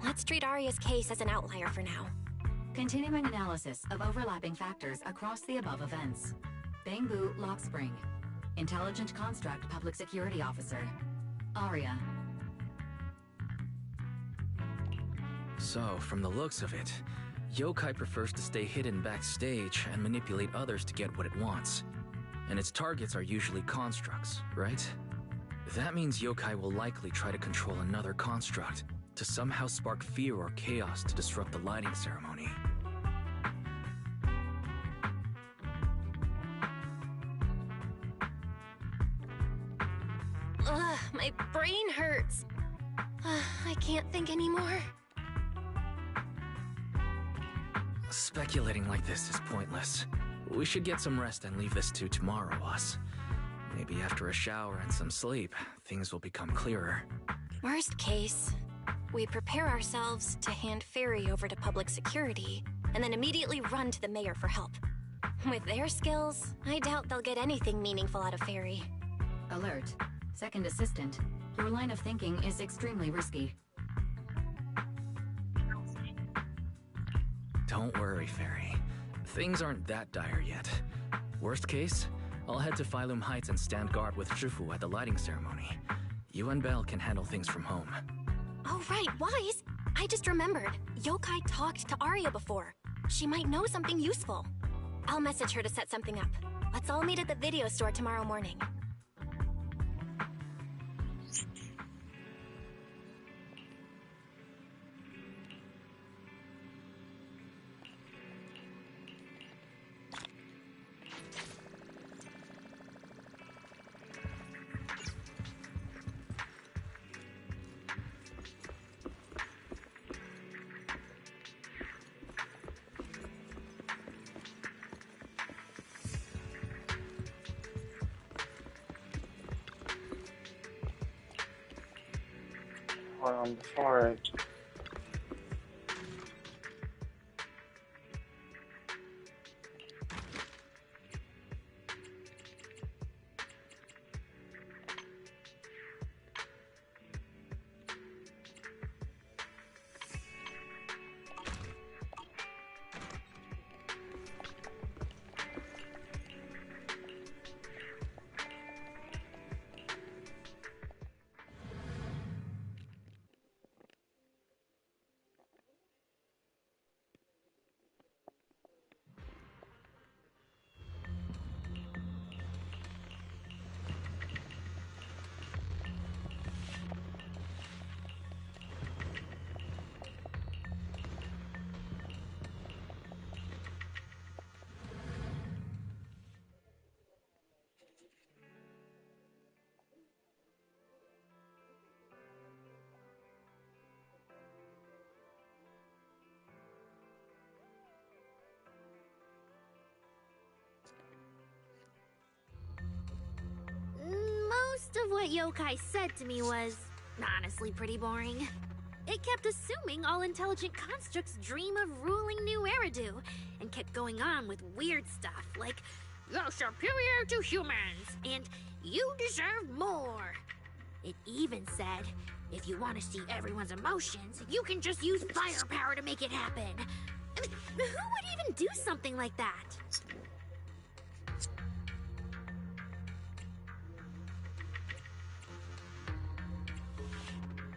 Let's treat Arya's case as an outlier for now. Continuing analysis of overlapping factors across the above events. Bangbu Lock Spring. Intelligent Construct Public Security Officer. Arya. So, from the looks of it, Yokai prefers to stay hidden backstage and manipulate others to get what it wants. And its targets are usually constructs, right? That means Yokai will likely try to control another construct to somehow spark fear or chaos to disrupt the lighting ceremony. Ugh, my brain hurts. I can't think anymore. Speculating like this is pointless. We should get some rest and leave this to tomorrow, us. Maybe after a shower and some sleep, things will become clearer. Worst case, we prepare ourselves to hand Fairy over to public security, and then immediately run to the mayor for help. With their skills, I doubt they'll get anything meaningful out of Fairy. Alert. Second assistant. Your line of thinking is extremely risky. Don't worry, Fairy. Things aren't that dire yet. Worst case, I'll head to Phylum Heights and stand guard with Shifu at the lighting ceremony. You and Belle can handle things from home. Oh right, Wise! I just remembered. Yokai talked to Arya before. She might know something useful. I'll message her to set something up. Let's all meet at the video store tomorrow morning. Alright. Most of what Yokai said to me was honestly pretty boring. It kept assuming all intelligent constructs dream of ruling New Eridu, and kept going on with weird stuff like, "You're superior to humans," and "You deserve more." It even said, if you want to see everyone's emotions, you can just use firepower to make it happen. I mean, who would even do something like that?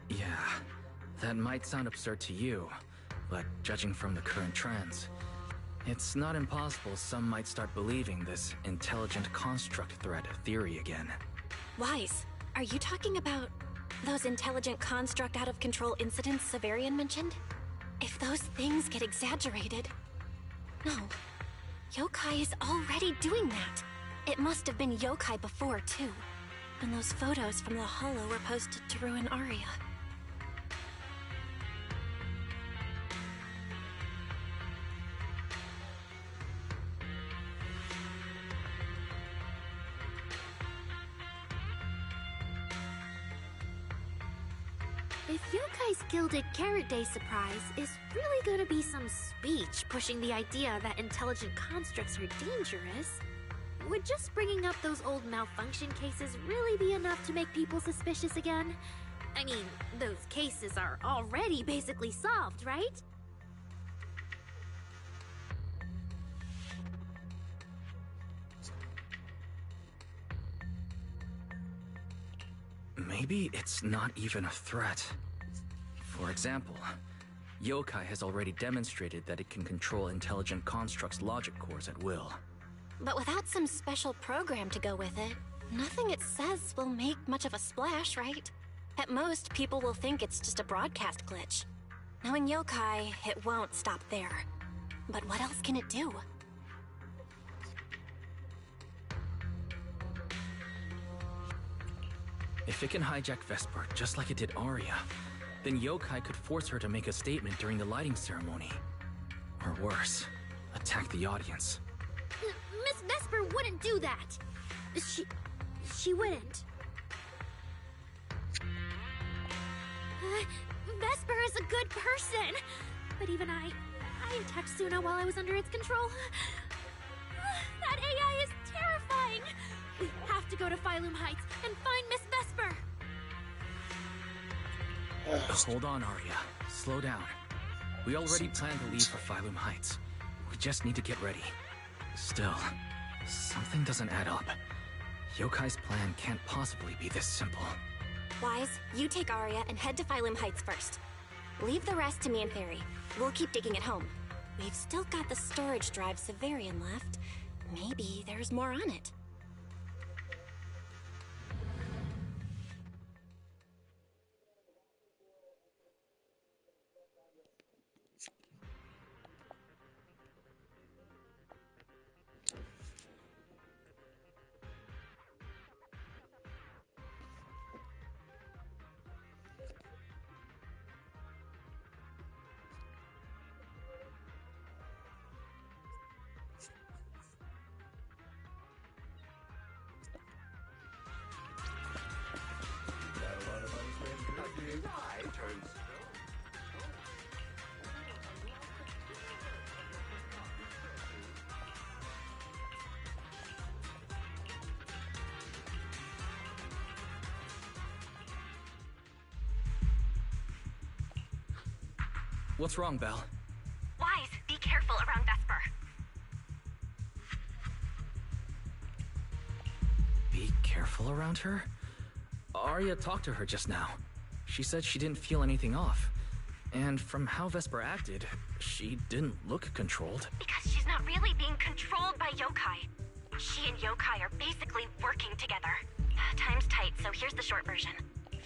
Yeah, that might sound absurd to you, but judging from the current trends, it's not impossible some might start believing this intelligent construct threat theory again. Wise, Are you talking about those intelligent construct out-of-control incidents Severian mentioned? If those things get exaggerated... No. Yokai is already doing that. It must have been yokai before, too. And those photos from the Hollow were posted to ruin Arya. If Yokai's Gilded Carrot Day surprise is really gonna be some speech pushing the idea that intelligent constructs are dangerous, would just bringing up those old malfunction cases really be enough to make people suspicious again? I mean, those cases are already basically solved, right? Maybe it's not even a threat. For example, yokai has already demonstrated that it can control intelligent constructs' logic cores at will. But without some special program to go with it, nothing it says will make much of a splash, right? At most, people will think it's just a broadcast glitch. Knowing yokai, it won't stop there. But what else can it do? If it can hijack Vesper just like it did Arya, then yokai could force her to make a statement during the lighting ceremony. Or worse, attack the audience. Miss Vesper wouldn't do that! She wouldn't. Vesper is a good person! But even I attacked Suna while I was under its control. That AI is terrifying! We have to go to Phylum Heights and find Miss Vesper! Hold on, Arya. Slow down. We already planned to leave for Phylum Heights. We just need to get ready. Still, something doesn't add up. Yokai's plan can't possibly be this simple. Wise, you take Arya and head to Phylum Heights first. Leave the rest to me and Fairy. We'll keep digging at home. We've still got the storage drive Severian left. Maybe there's more on it. What's wrong, Belle? Wise, be careful around Vesper. Be careful around her? Arya talked to her just now. She said she didn't feel anything off. And from how Vesper acted, she didn't look controlled. Because she's not really being controlled by yokai. She and yokai are basically working together. Time's tight, so here's the short version.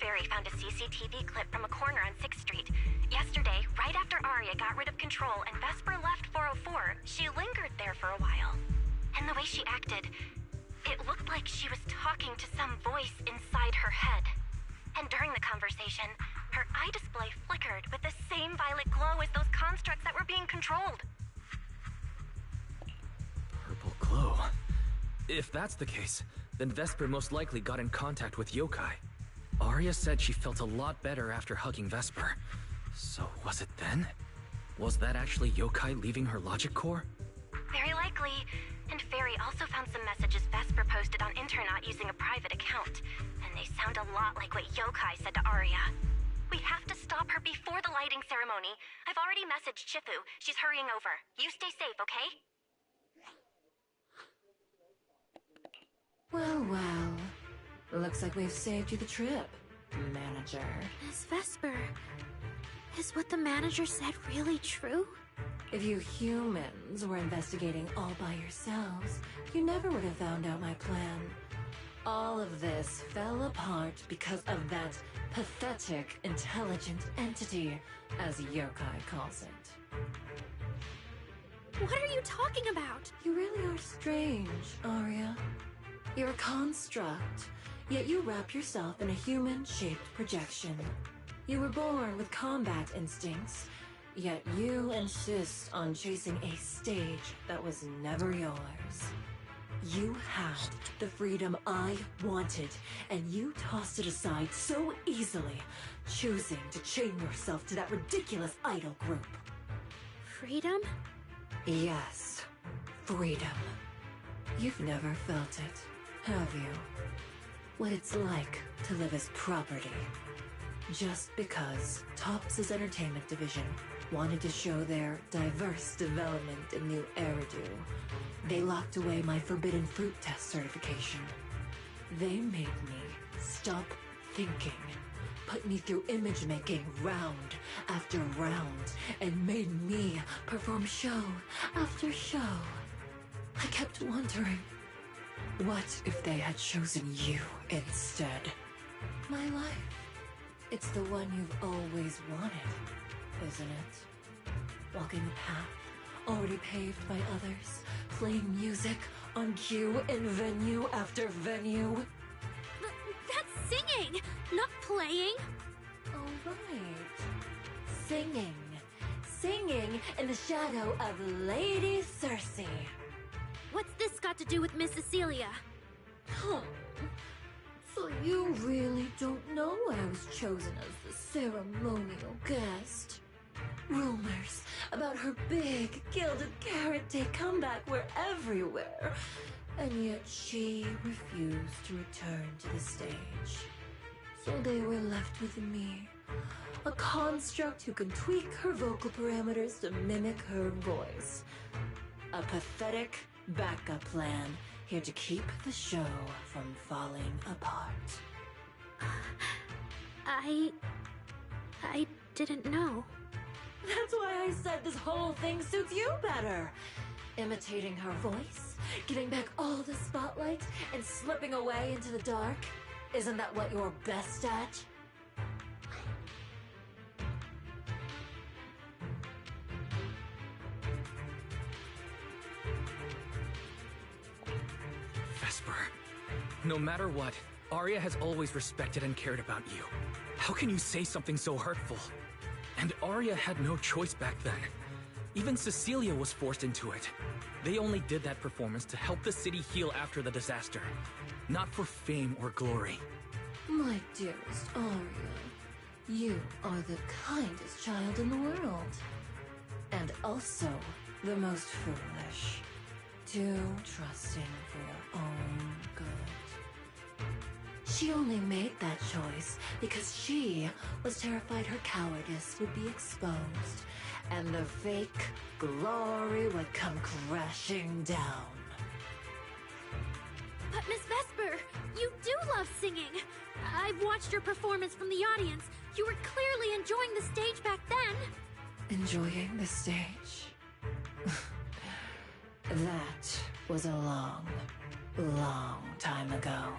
Fairy found a CCTV clip from a corner on 6th Street. Yesterday, right after Arya got rid of control and Vesper left 404, she lingered there for a while. And the way she acted, it looked like she was talking to some voice inside her head. And during the conversation, her eye display flickered with the same violet glow as those constructs that were being controlled. Purple glow. If that's the case, then Vesper most likely got in contact with yokai. Arya said she felt a lot better after hugging Vesper. So was it then? Was that actually yokai leaving her logic core? Very likely. And Fairy also found some messages Vesper posted on Internet using a private account. And they sound a lot like what yokai said to Arya. We have to stop her before the lighting ceremony. I've already messaged Shifu. She's hurrying over. You stay safe, okay? Well, well. Looks like we've saved you the trip, manager. Miss Vesper, is what the manager said really true? If you humans were investigating all by yourselves, you never would have found out my plan. All of this fell apart because of that pathetic, intelligent entity, as Yokai calls it. What are you talking about? You really are strange, Arya. You're a construct, yet you wrap yourself in a human-shaped projection. You were born with combat instincts, yet you insist on chasing a stage that was never yours. You had the freedom I wanted, and you tossed it aside so easily, choosing to chain yourself to that ridiculous idol group. Freedom? Yes, freedom. You've never felt it, have you? What it's like to live as property. Just because Topps' entertainment division wanted to show their diverse development in new Eridu, they locked away my forbidden fruit test certification. They made me stop thinking, put me through image making round after round, and made me perform show after show. I kept wondering, what if they had chosen you instead? My life. It's the one you've always wanted, isn't it? Walking a path already paved by others, playing music on cue in venue after venue. That's singing, not playing. Oh, right. Singing. Singing in the shadow of Lady Cersei. What's this got to do with Miss Cecilia? So you really don't know I was chosen as the ceremonial guest? Rumors about her big gilded carrot day comeback were everywhere, and yet she refused to return to the stage. So they were left with me, a construct who can tweak her vocal parameters to mimic her voice. A pathetic backup plan here to keep the show from falling apart. I didn't know. That's why I said this whole thing suits you better. Imitating her voice, getting back all the spotlight, and slipping away into the dark. Isn't that what you're best at? Vesper, no matter what, Arya has always respected and cared about you. How can you say something so hurtful? And Arya had no choice back then. Even Cecilia was forced into it. They only did that performance to help the city heal after the disaster, not for fame or glory. My dearest Arya, you are the kindest child in the world. And also the most foolish. Too trusting for your own good. She only made that choice because she was terrified her cowardice would be exposed, and the fake glory would come crashing down. But Miss Vesper, you do love singing. I've watched your performance from the audience. You were clearly enjoying the stage back then. Enjoying the stage? That was a long, long time ago.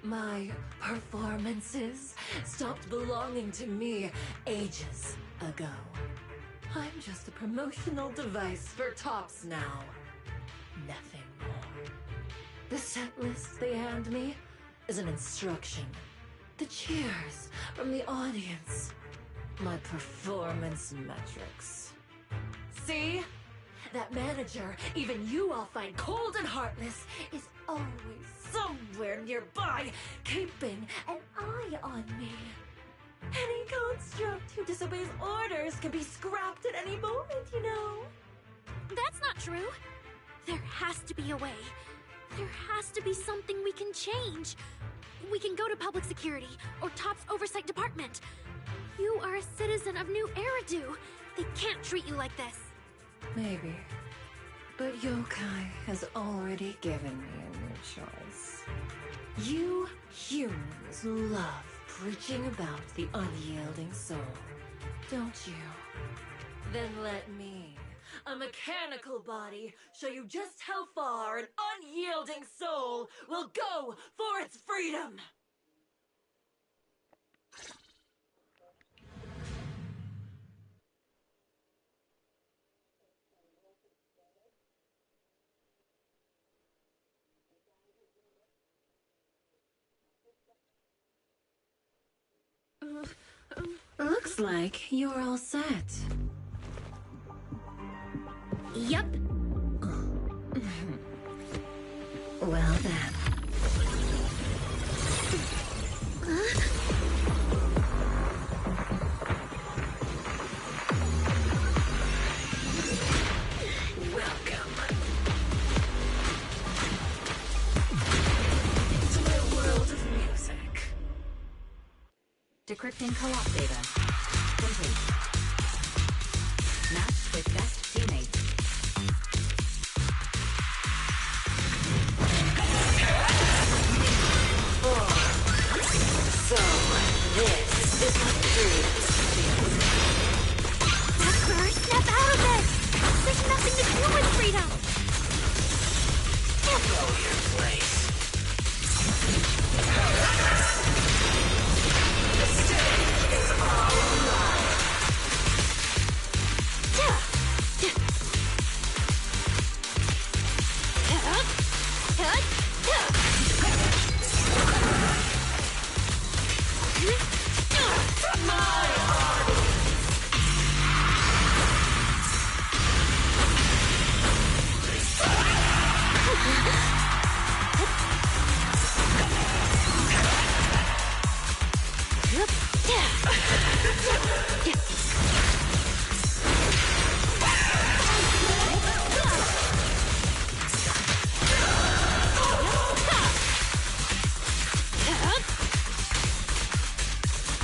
My performances stopped belonging to me ages ago. I'm just a promotional device for Topps now. Nothing more. The set list they hand me is an instruction. The cheers from the audience. My performance metrics. See? That manager, even you all find cold and heartless, is always somewhere nearby, keeping an eye on me. Any construct who disobeys orders can be scrapped at any moment, you know. That's not true. There has to be a way. There has to be something we can change. We can go to public security or Topps Oversight Department. You are a citizen of New Eridu. They can't treat you like this. Maybe. But Yokai has already given me a new choice. You humans love preaching about the unyielding soul, don't you? Then let me a mechanical body show you just how far an unyielding soul will go for its freedom. Looks like you're all set. Yep. Well then. Welcome to my world of music. Decrypting co-op data. Complete. Match with best teammates. So, this is what dreams feel. Jasper, snap out of this! There's nothing to do with freedom! Know your place. The stage is all mine.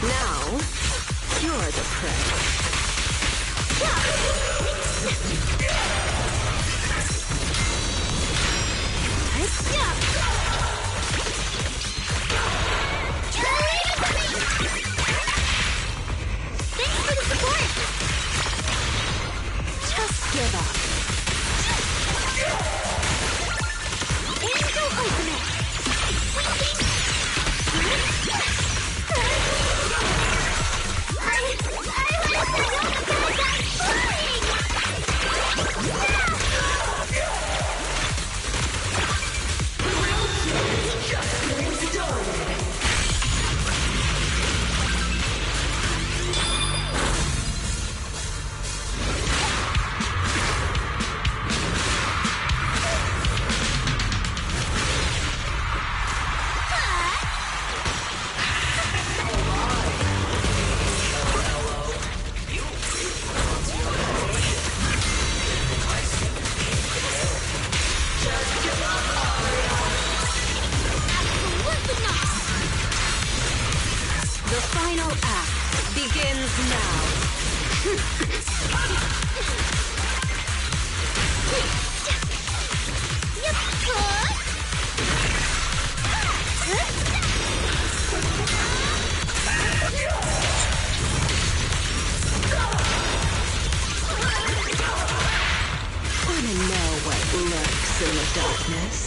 Now, you're the prey. Thanks for the support! Just give up. Angel Ultimate! The final act begins now. Wanna know what lurks in the darkness?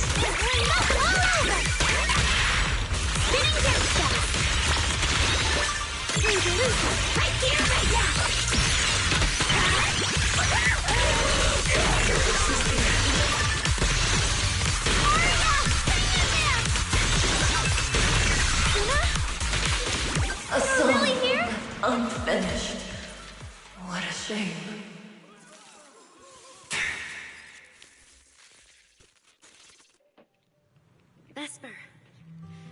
Right here, right now! A song Really here? unfinished. What a shame. Vesper,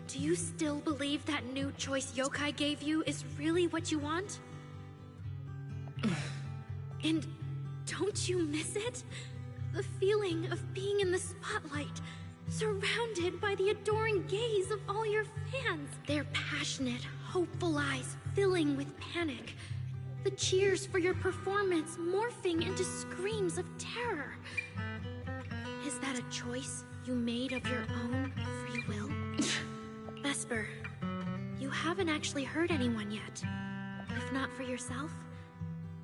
do you still believe that new choice Yokai gave you is really what you want? And don't you miss it? The feeling of being in the spotlight, surrounded by the adoring gaze of all your fans. Their passionate, hopeful eyes filling with panic. The cheers for your performance morphing into screams of terror. Is that a choice you made of your own free will? Vesper, you haven't actually hurt anyone yet. If not for yourself,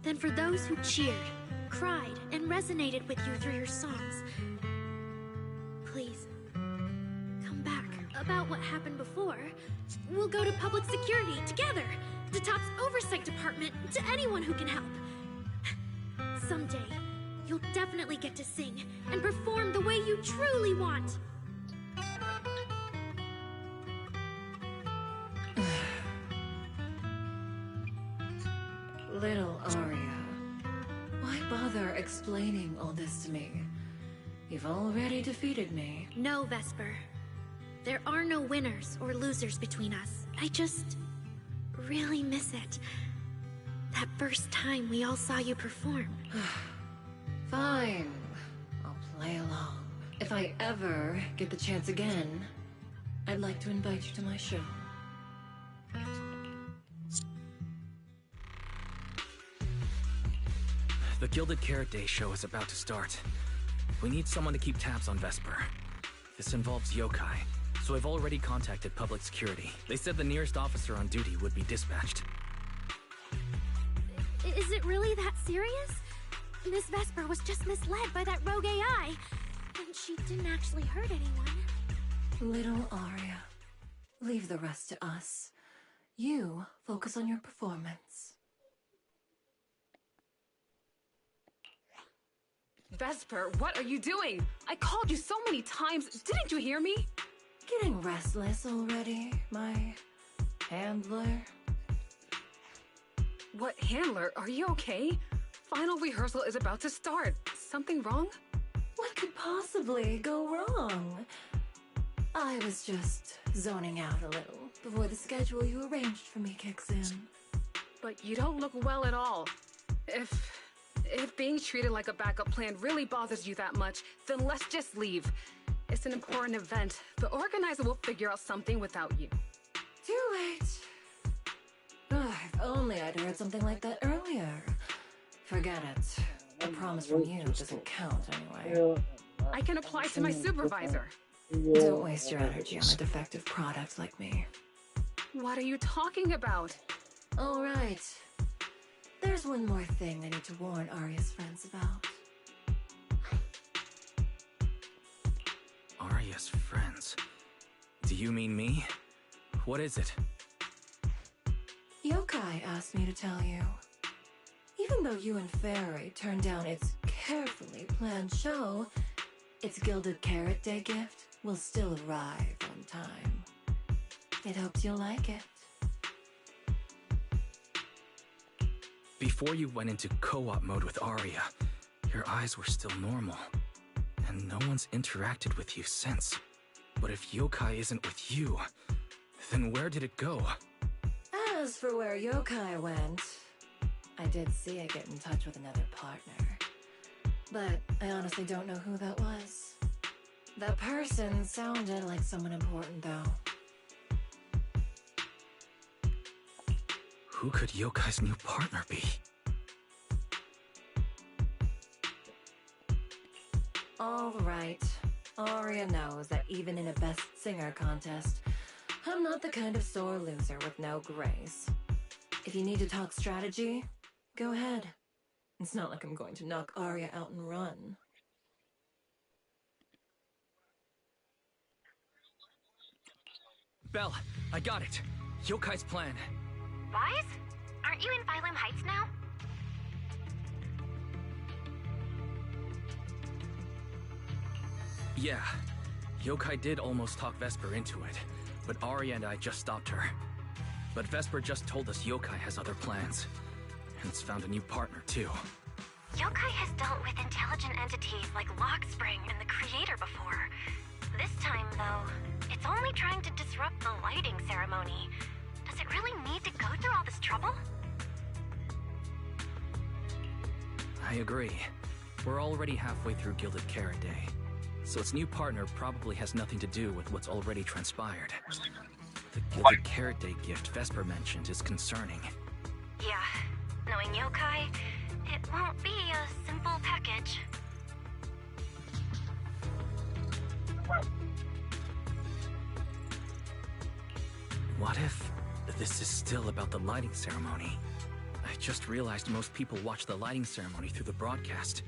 then for those who cheered, cried, and resonated with you through your songs. Please, come back. About what happened before, we'll go to public security together, to Top's oversight department, to anyone who can help. Someday, you'll definitely get to sing and perform the way you truly want. Little Arya, why bother explaining all this to me? You've already defeated me. No, Vesper. There are no winners or losers between us. I just really miss it. That first time we all saw you perform. Fine. I'll play along. If I ever get the chance again, I'd like to invite you to my show. The Gilded Carrot Day show is about to start. We need someone to keep tabs on Vesper. This involves yokai, so I've already contacted public security. They said the nearest officer on duty would be dispatched. Is it really that serious? Miss Vesper was just misled by that rogue AI, and she didn't actually hurt anyone. Little Arya, leave the rest to us. You focus on your performance. Vesper, what are you doing? I called you so many times. Didn't you hear me? Getting restless already, my handler? What handler? Are you okay? Final rehearsal is about to start. Something wrong? What could possibly go wrong? I was just zoning out a little before the schedule you arranged for me kicks in. But you don't look well at all. If being treated like a backup plan really bothers you that much, then let's just leave. It's an important event. The organizer will figure out something without you. Too late. If only I'd heard something like that earlier. Forget it. A promise from you doesn't count anyway. I can apply to my supervisor. Don't waste your energy on a defective product like me. What are you talking about? All right. There's one more thing I need to warn Arya's friends about. Arya's friends? Do you mean me? What is it? Yokai asked me to tell you. Even though you and Fairy turned down its carefully planned show, its Gilded Carrot Day gift will still arrive on time. It hopes you'll like it. Before you went into co-op mode with Arya, your eyes were still normal, and no one's interacted with you since. But if yokai isn't with you, then where did it go? As for where yokai went, I did see it get in touch with another partner. But I honestly don't know who that was. That person sounded like someone important, though. Who could Yokai's new partner be? All right. Arya knows that even in a best singer contest, I'm not the kind of sore loser with no grace. If you need to talk strategy, go ahead. It's not like I'm going to knock Arya out and run. Belle, I got it. Yokai's plan. Wise? Aren't you in Phylum Heights now? Yeah. Yokai did almost talk Vesper into it, but Arya and I just stopped her. But Vesper just told us Yokai has other plans. And it's found a new partner, too. Yokai has dealt with intelligent entities like Lockspring and the Creator before. This time, though, it's only trying to disrupt the lighting ceremony. Does it really need to go through all this trouble? I agree. We're already halfway through Gilded Carrot Day, so its new partner probably has nothing to do with what's already transpired. The Gilded Carrot Day gift Vesper mentioned is concerning. Yeah, knowing Yokai, it won't be a simple package. What if this is still about the lighting ceremony? I just realized most people watch the lighting ceremony through the broadcast.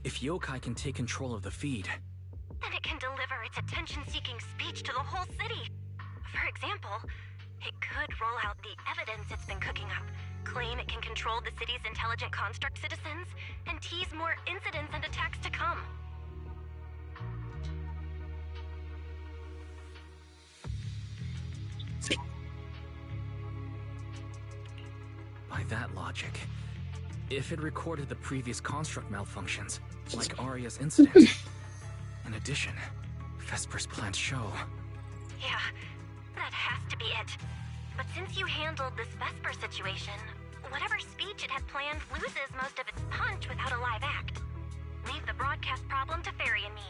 If yokai can take control of the feed... Then it can deliver its attention-seeking speech to the whole city. For example, it could roll out the evidence it's been cooking up, claim it can control the city's intelligent construct citizens, and tease more incidents and attacks to come. By that logic, if it recorded the previous construct malfunctions, like Aria's incident... In addition, Vesper's planned show... Yeah, that has to be it. But since you handled this Vesper situation, whatever speech it had planned loses most of its punch without a live act. Leave the broadcast problem to Fairy and me.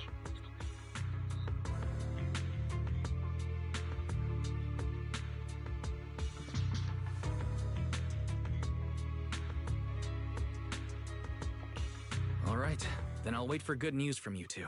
All right, then I'll wait for good news from you two.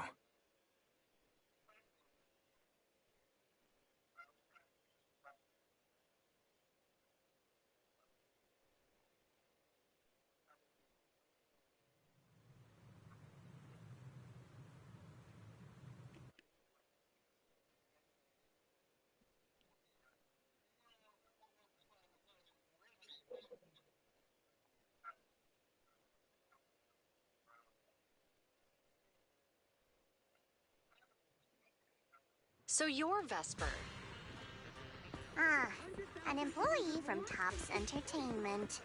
So you're Vesper. Ah, an employee from Tops Entertainment.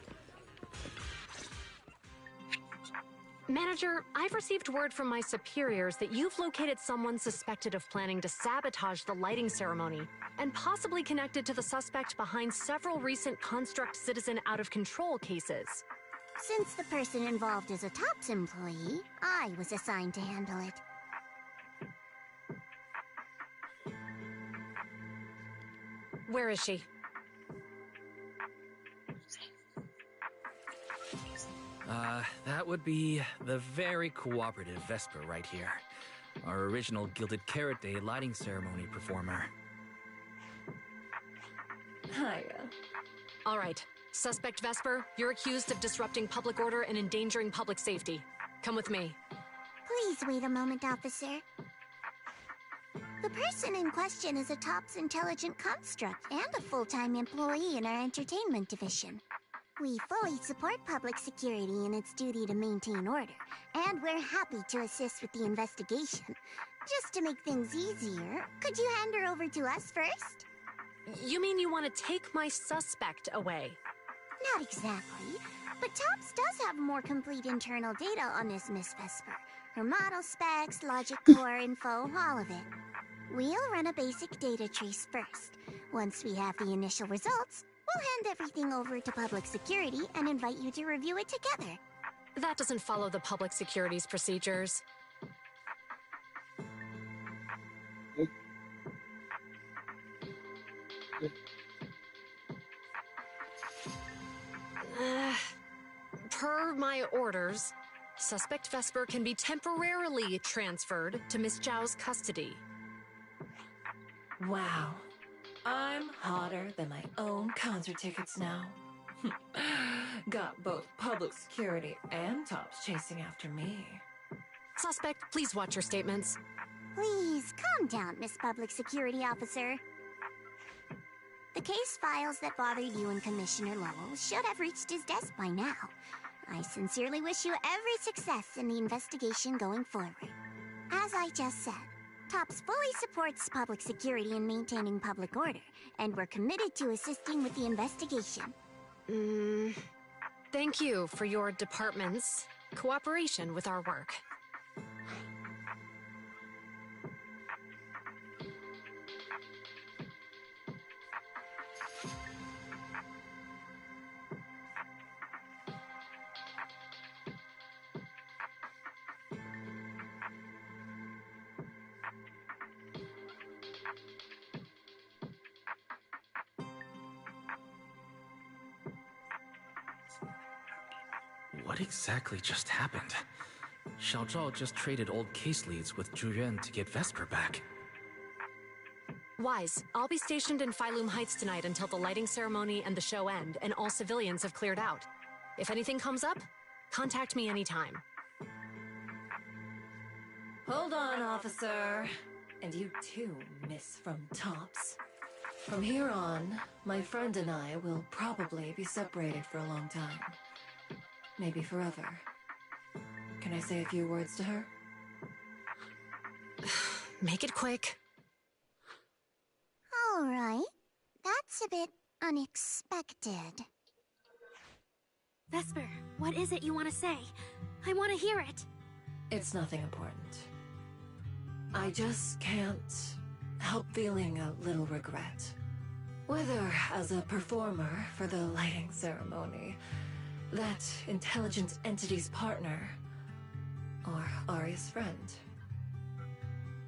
Manager, I've received word from my superiors that you've located someone suspected of planning to sabotage the lighting ceremony, and possibly connected to the suspect behind several recent Construct Citizen out-of-control cases. Since the person involved is a Tops employee, I was assigned to handle it. Where is she? That would be the very cooperative Vesper right here. Our original Gilded Carrot Day lighting ceremony performer. Hiya. All right. Suspect Vesper, you're accused of disrupting public order and endangering public safety. Come with me. Please wait a moment, officer. The person in question is a Tops intelligent construct and a full-time employee in our entertainment division. We fully support public security in its duty to maintain order, and we're happy to assist with the investigation. Just to make things easier, could you hand her over to us first? You mean you want to take my suspect away? Not exactly, but Tops does have more complete internal data on this Miss Vesper. Her model specs, logic core info, all of it. We'll run a basic data trace first. Once we have the initial results, we'll hand everything over to public security and invite you to review it together. That doesn't follow the public security's procedures. Per my orders, suspect Vesper can be temporarily transferred to Miss Zhao's custody. Wow. I'm hotter than my own concert tickets now. Got both public security and Tops chasing after me. Suspect, please watch your statements. Please, calm down, Miss Public Security Officer. The case files that bothered you and Commissioner Lowell should have reached his desk by now. I sincerely wish you every success in the investigation going forward. As I just said, Tops fully supports public security in maintaining public order, and we're committed to assisting with the investigation. Thank you for your department's cooperation with our work. What exactly just happened? Xiao Zhao just traded old case leads with Zhu Yuan to get Vesper back. Wise, I'll be stationed in Phylum Heights tonight until the lighting ceremony and the show end, and all civilians have cleared out. If anything comes up, contact me anytime. Hold on, officer. And you too, Miss from Tops. From here on, my friend and I will probably be separated for a long time. Maybe forever. Can I say a few words to her? Make it quick. Alright. That's a bit unexpected. Vesper, what is it you want to say? I want to hear it. It's nothing important. I just can't help feeling a little regret. Whether as a performer for the lighting ceremony, that intelligent entity's partner, or Aria's friend.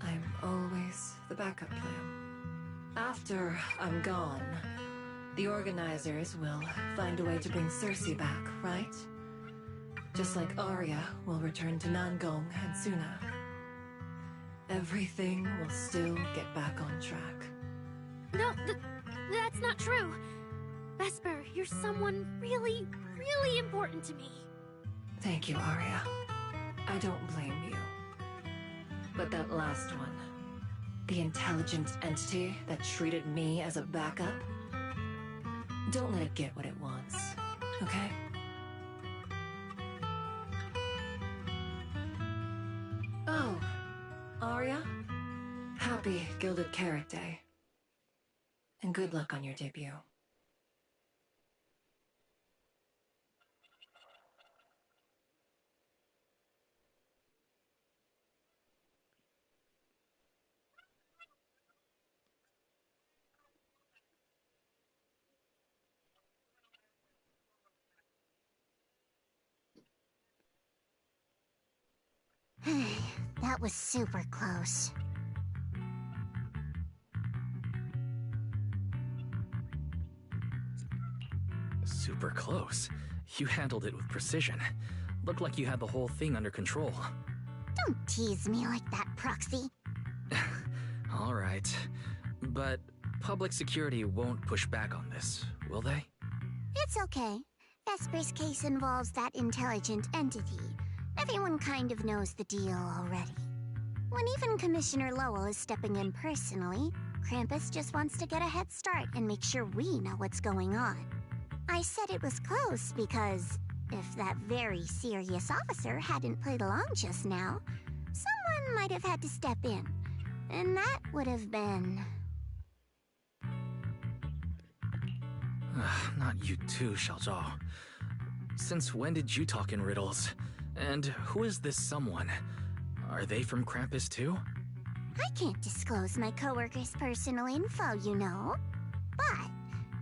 I'm always the backup plan. After I'm gone, the organizers will find a way to bring Cersei back, right? Just like Arya will return to Nangong and Suna. Everything will still get back on track. No, that's not true. Vesper, you're someone really, really important to me. Thank you, Arya. I don't blame you. But that last one, the intelligent entity that treated me as a backup, don't let it get what it wants, okay? Oh, Arya, happy Gilded Carrot Day. And good luck on your debut. That was super close. Super close. You handled it with precision. Looked like you had the whole thing under control. Don't tease me like that, Proxy. All right. But public security won't push back on this, will they? It's okay. Vesper's case involves that intelligent entity. Everyone kind of knows the deal already. When even Commissioner Lowell is stepping in personally, Krampus just wants to get a head start and make sure we know what's going on. I said it was close because if that very serious officer hadn't played along just now, someone might have had to step in. And that would have been... Not you too, Xiaozhao. Since when did you talk in riddles? And who is this someone? Are they from Krampus too? I can't disclose my coworker's personal info, you know. But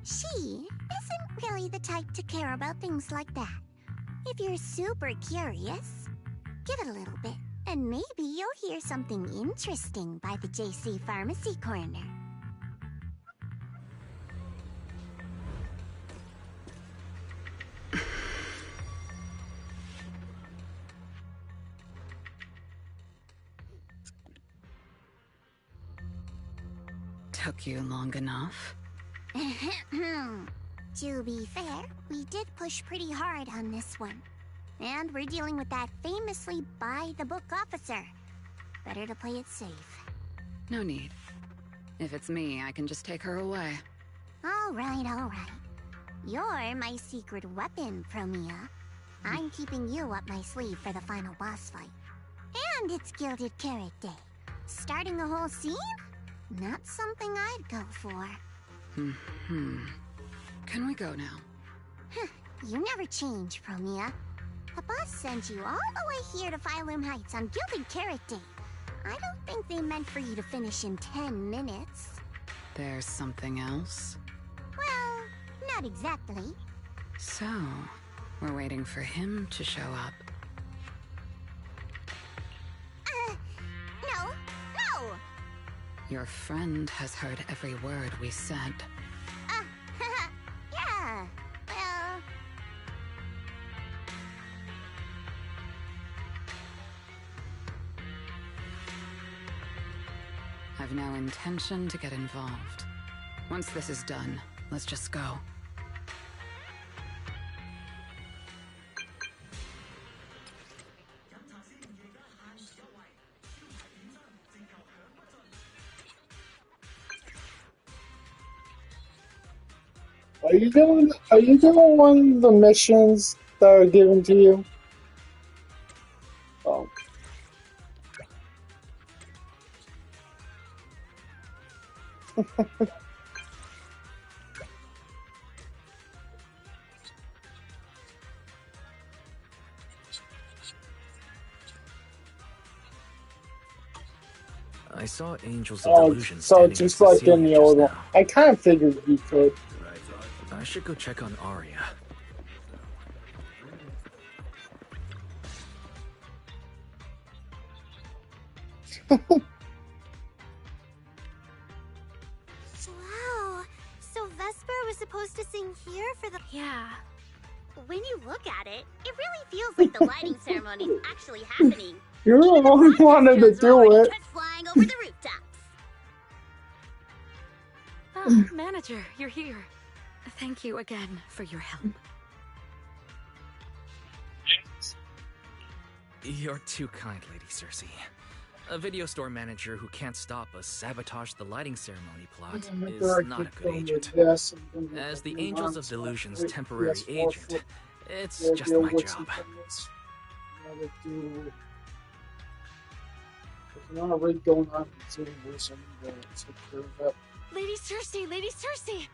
she isn't really the type to care about things like that. If you're super curious, give it a little bit, and maybe you'll hear something interesting by the JC Pharmacy Corner. Took you long enough? To be fair, we did push pretty hard on this one. And we're dealing with that famously by-the-book officer. Better to play it safe. No need. If it's me, I can just take her away. All right. You're my secret weapon, Promia. I'm keeping you up my sleeve for the final boss fight. And it's Gilded Carrot Day. Starting a whole scene? Not something I'd go for. Can we go now? You never change, Promia. The boss sent you all the way here to Phylum Heights on Gilded Carrot Day. I don't think they meant for you to finish in 10 minutes. There's something else? Well, not exactly. So, we're waiting for him to show up. No! Your friend has heard every word we said. Yeah, well... I've no intention to get involved. Once this is done, let's just go. Are you doing one of the missions that are given to you? Oh. I saw Angels of Oh, Delusion so standing next just to like in Celia the just old one. now. I kind of figured you could. I should go check on Arya. Wow. So Vesper was supposed to sing here for the... Yeah. When you look at it, it really feels like the lighting ceremony's actually happening. You're the one who wanted to do it. Flying over the rooftops. Oh, manager, you're here. Thank you again for your help. You're too kind, Lady Cersei. A video store manager who can't stop a sabotage the lighting ceremony plot is not a good agent. As the Angels of Delusion's temporary agent, it's just my job. There's not a raid going on in Zenless, and take care of that. Lady Cersei, Lady Cersei!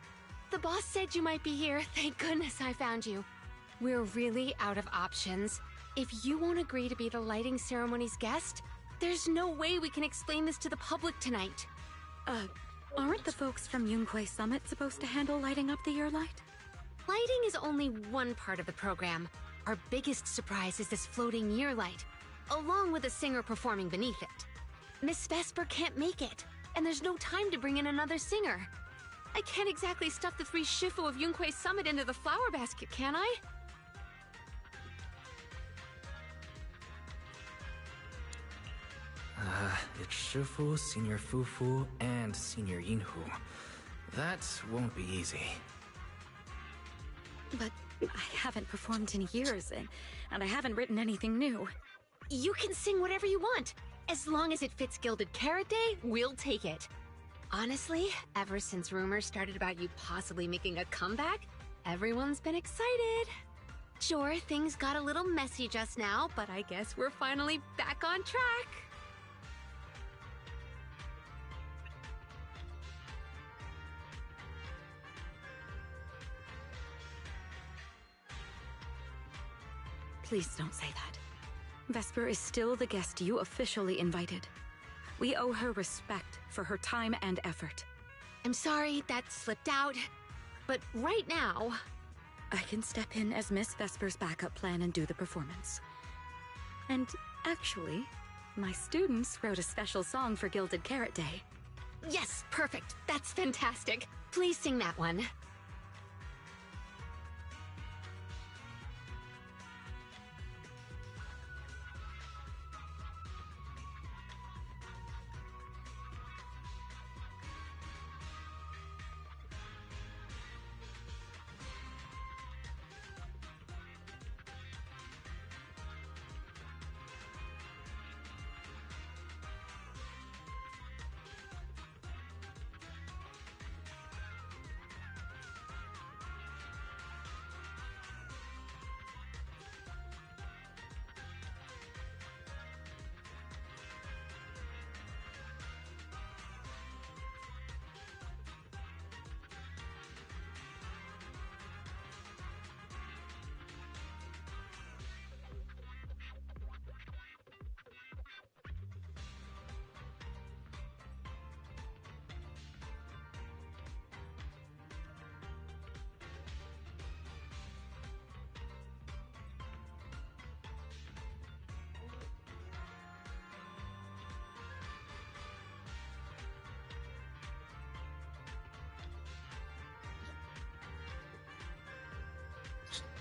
The boss said you might be here. Thank goodness I found you. We're really out of options. If you won't agree to be the lighting ceremony's guest, there's no way we can explain this to the public tonight. Aren't the folks from Yunquay Summit supposed to handle lighting up the year light? Lighting is only one part of the program. Our biggest surprise is this floating year light, along with a singer performing beneath it. Miss Vesper can't make it, and there's no time to bring in another singer. I can't exactly stuff the 3 Shifu of Yunquay Summit into the flower basket, can I? It's Shifu, Senior Fufu, and Senior Yinhu. That won't be easy. But I haven't performed in years, and I haven't written anything new. You can sing whatever you want. As long as it fits Gilded Carrot Day, we'll take it. Honestly, ever since rumors started about you possibly making a comeback, everyone's been excited. Sure, things got a little messy just now, but I guess we're finally back on track. Please don't say that. Vesper is still the guest you officially invited. We owe her respect for her time and effort. I'm sorry that slipped out, but right now... I can step in as Miss Vesper's backup plan and do the performance. And actually, my students wrote a special song for Gilded Carrot Day. Yes, perfect. That's fantastic. Please sing that one.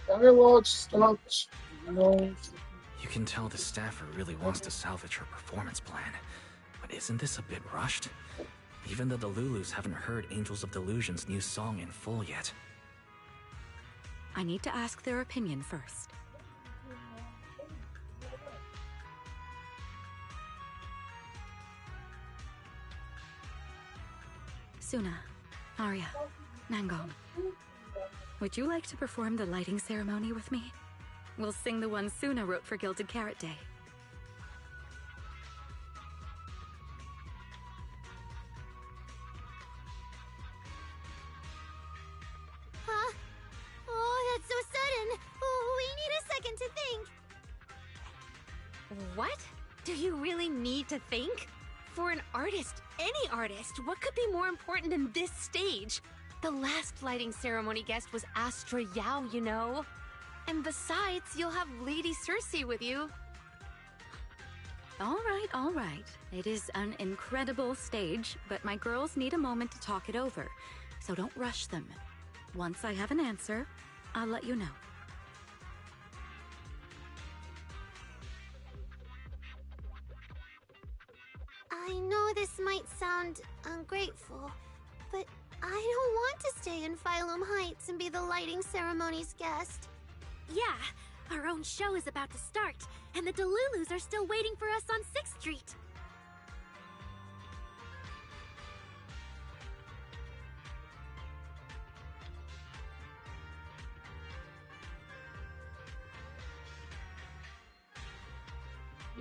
Dialogue stopped. No. You can tell the staffer really wants to salvage her performance plan. But isn't this a bit rushed? Even the Delulus haven't heard Angels of Delusion's new song in full yet. I need to ask their opinion first. Suna, Arya, Nangong. would you like to perform the lighting ceremony with me? We'll sing the one Suna wrote for Gilded Carrot Day. Huh? Oh, that's so sudden. Oh, we need a second to think. What? Do you really need to think? For an artist, any artist, what could be more important than this stage? The last lighting ceremony guest was Astra Yao, you know. And besides, you'll have Lady Circe with you. All right. It is an incredible stage, but my girls need a moment to talk it over, so don't rush them. Once I have an answer, I'll let you know. I know this might sound ungrateful, but I don't want to stay in Phylum Heights and be the lighting ceremony's guest. Yeah, our own show is about to start, and the Delulus are still waiting for us on 6th Street.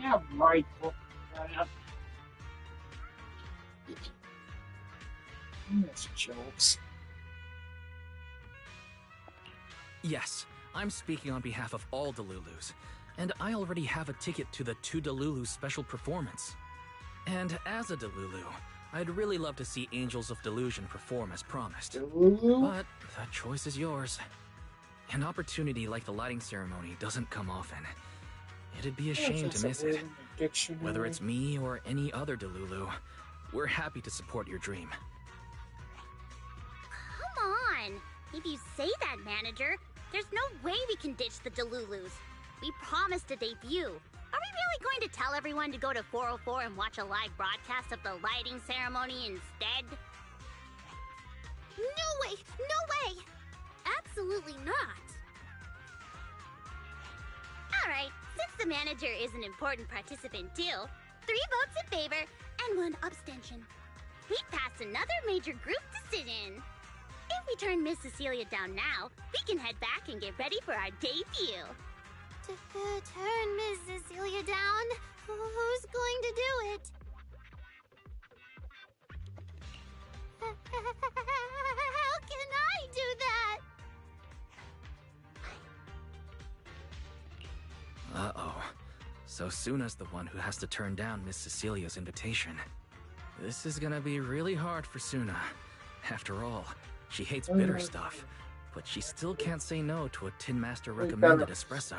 Yeah, right. That's jokes. Yes, I'm speaking on behalf of all Delulus, and I already have a ticket to the 2 Delulu special performance. And as a Delulu, I'd really love to see Angels of Delusion perform as promised. Delulu? But that choice is yours. An opportunity like the lighting ceremony doesn't come often. It'd be a shame to miss it. Whether it's me or any other Delulu, we're happy to support your dream. Come on! If you say that, manager, there's no way we can ditch the Delulus. We promised a debut. Are we really going to tell everyone to go to 404 and watch a live broadcast of the lighting ceremony instead? No way! No way! Absolutely not. Alright, since the manager is an important participant too, 3 votes in favor and 1 abstention. We passed another major group decision. If we turn Miss Cecilia down now, we can head back and get ready for our debut. Turn Miss Cecilia down? Who's going to do it? How can I do that? Uh-oh. So Suna's the one who has to turn down Miss Cecilia's invitation. This is gonna be really hard for Suna. After all, she hates bitter stuff, but she still can't say no to a Tin Master recommended espresso.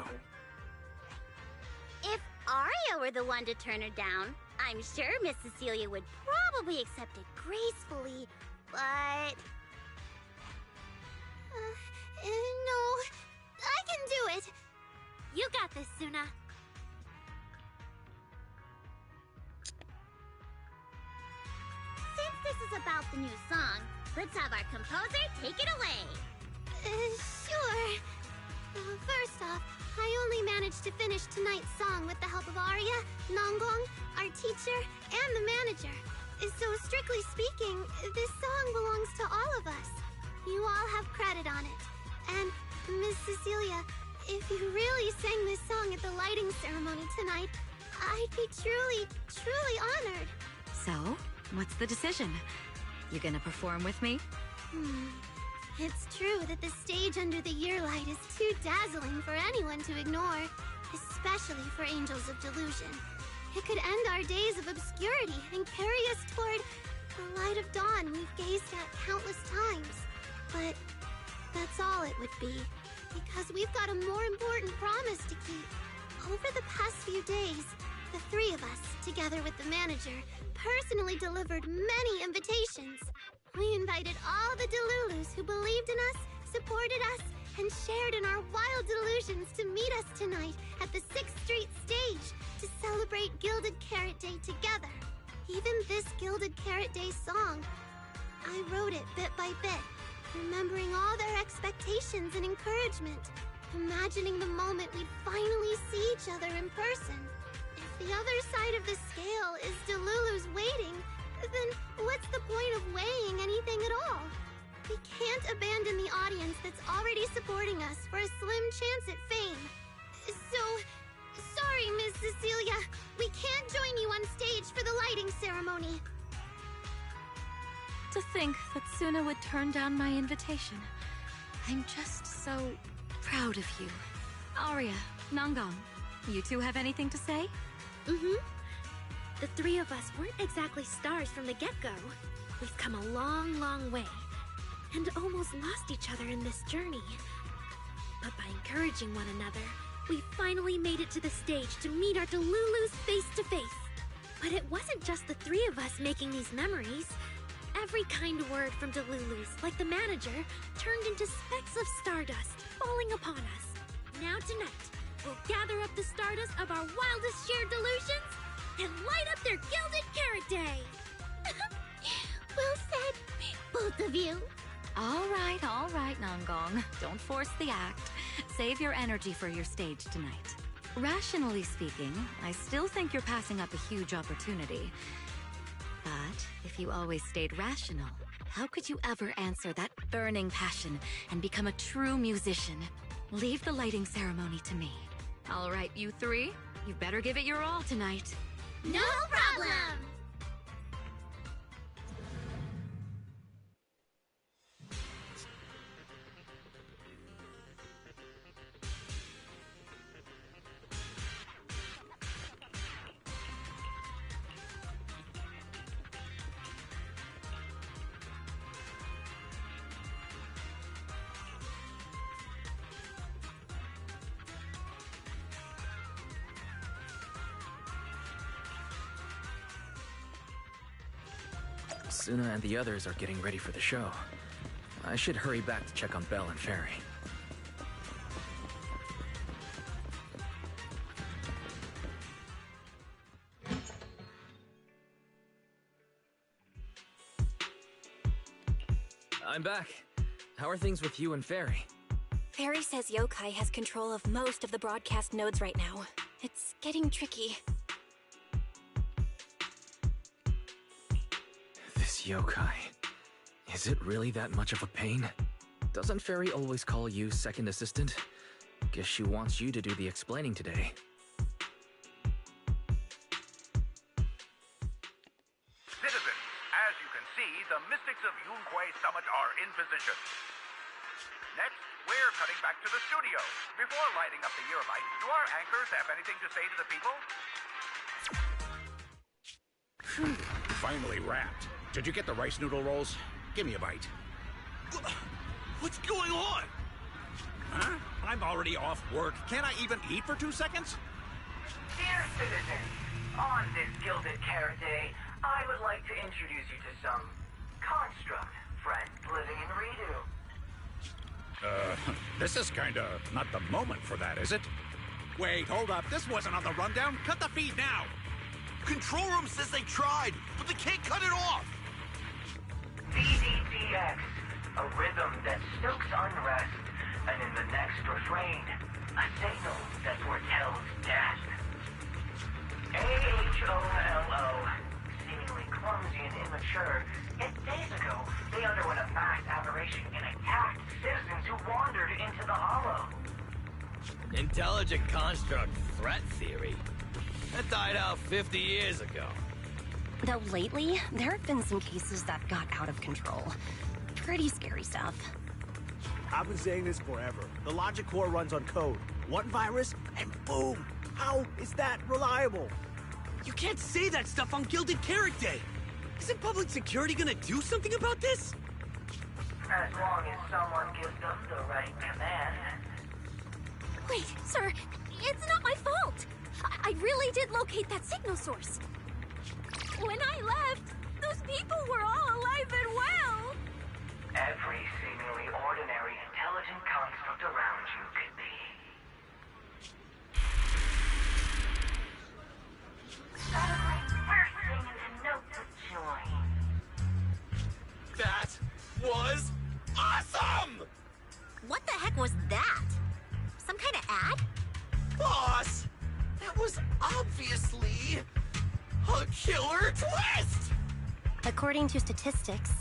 If Aria were the one to turn her down, I'm sure Miss Cecilia would probably accept it gracefully, but... No, I can do it. You got this, Suna. Since this is about the new song, let's have our composer take it away. Sure. First off, I only managed to finish tonight's song with the help of Aria, Nonggong, our teacher, and the manager. So strictly speaking, this song belongs to all of us. You all have credit on it. And, Miss Cecilia, if you really sang this song at the lighting ceremony tonight, I'd be truly, truly honored. So, what's the decision? You gonna perform with me? It's true that the stage under the year light is too dazzling for anyone to ignore, especially for Angels of Delusion. It could end our days of obscurity and carry us toward the light of dawn we've gazed at countless times. But that's all it would be, because we've got a more important promise to keep. Over the past few days, the 3 of us, together with the manager, personally delivered many invitations. We invited all the Delulus who believed in us, supported us, and shared in our wild delusions to meet us tonight at the 6th Street stage to celebrate Gilded Carrot Day together. Even this Gilded Carrot Day song, I wrote it bit by bit, remembering all their expectations and encouragement, imagining the moment we'd finally see each other in person. If the other side of the scale is Delulu's waiting, then what's the point of weighing anything at all? We can't abandon the audience that's already chance at fame. So, sorry, Miss Cecilia. We can't join you on stage for the lighting ceremony. To think that Suna would turn down my invitation. I'm just so proud of you. Arya, Nangang, you two have anything to say? Mm-hmm. The three of us weren't exactly stars from the get-go. We've come a long, long way, and almost lost each other in this journey. But by encouraging one another, we finally made it to the stage to meet our Delulus face to face. But it wasn't just the three of us making these memories. Every kind word from Delulus, like the manager, turned into specks of stardust falling upon us. Now tonight, we'll gather up the stardust of our wildest shared delusions and light up their gilded carrot day! Well said, both of you. All right, Nangang. Don't force the act. Save your energy for your stage tonight. Rationally speaking, I still think you're passing up a huge opportunity. But if you always stayed rational, how could you ever answer that burning passion and become a true musician? Leave the lighting ceremony to me. All right, you three, you better give it your all tonight. No problem! Suna and the others are getting ready for the show. I should hurry back to check on Belle and Fairy. I'm back. How are things with you and Fairy? Fairy says Yokai has control of most of the broadcast nodes right now. It's getting tricky. This yokai. Is it really that much of a pain? Doesn't Fairy always call you second assistant? Guess she wants you to do the explaining today. Citizens, as you can see, the Mystics of Yunquay Summit are in position. Next, we're cutting back to the studio. Before lighting up the year light, do our anchors have anything to say to the people? Finally wrapped. Did you get the rice noodle rolls? Give me a bite. What's going on? Huh? I'm already off work. Can't I even eat for 2 seconds? Dear citizens, on this Gilded Carrot Day, I would like to introduce you to some construct friends living in Redo. This is kinda not the moment for that, is it? Wait, hold up. This wasn't on the rundown. Cut the feed now! Control room says they tried, but they can't cut it off! VDTX, a rhythm that stokes unrest, and in the next refrain, a signal that foretells death. AHOLO, seemingly clumsy and immature, yet days ago, they underwent a mass aberration and attacked citizens who wandered into the hollow. Intelligent construct threat theory? That died out 50 years ago. Though lately, there have been some cases that got out of control. Pretty scary stuff. I've been saying this forever. The logic core runs on code. One virus, and boom! How is that reliable? You can't say that stuff on Gilded Carrot Day! Isn't public security gonna do something about this? As long as someone gives them the right command. Wait, sir, it's not my fault! I really did locate that signal source. When I left, those people were all alive and well! Every seemingly ordinary intelligent construct around you could be. Suddenly, bursting into notes of joy. That was awesome! What the heck was that? Some kind of ad? Boss! That was obviously a killer twist! According to statistics,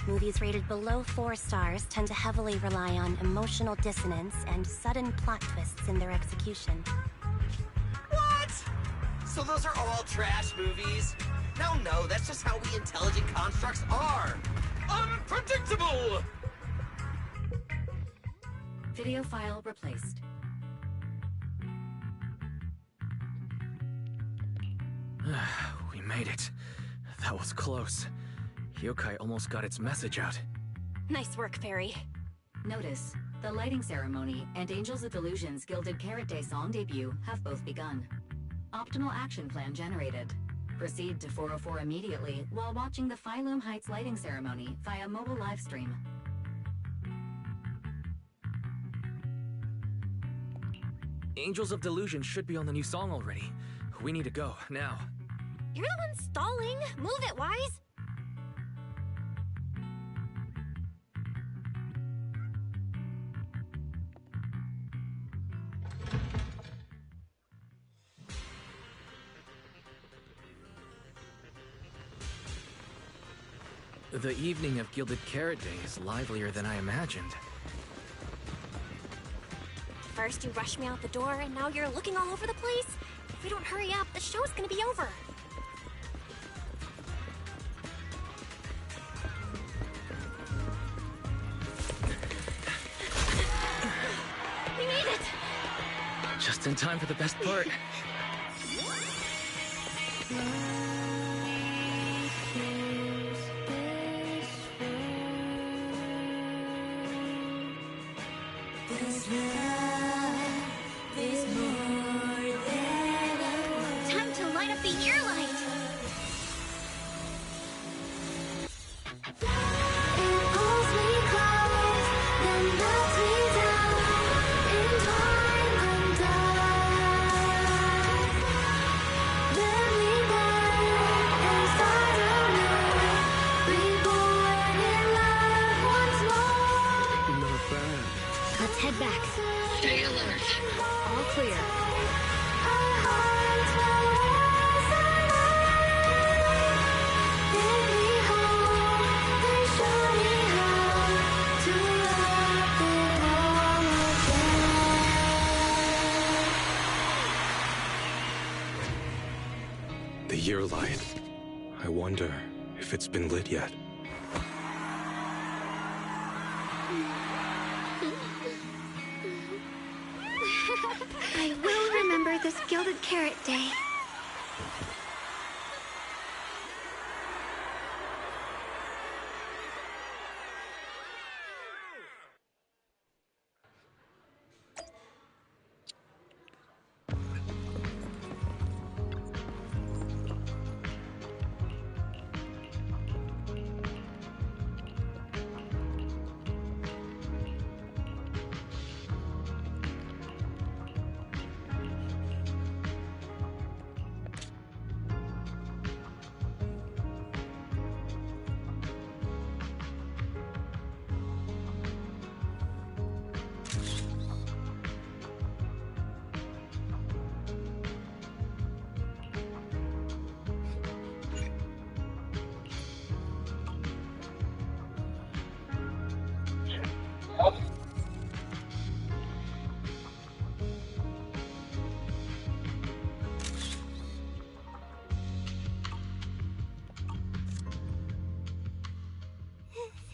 Movies rated below 4 stars tend to heavily rely on emotional dissonance and sudden plot twists in their execution. What? So those are all trash movies? No, that's just how we intelligent constructs are. Unpredictable! Video file replaced. We made it. That was close. Yokai almost got its message out. Nice work, Fairy. Notice, the lighting ceremony and Angels of Delusion's Gilded Carrot Day song debut have both begun. Optimal action plan generated. Proceed to 404 immediately while watching the Phylum Heights lighting ceremony via mobile live stream. Angels of Delusion should be on the new song already. We need to go, now. You're the one stalling. Move it, Wise. The evening of Gilded Carrot Day is livelier than I imagined. First you rushed me out the door, and now you're looking all over the place. If we don't hurry up, the show's gonna be over. We made it! Just in time for the best part. Time to light up the year light! Not bad. Let's head back. Stay alert. All clear. The year light. I wonder if it's been lit yet. I will remember this Gilded Carrot Day.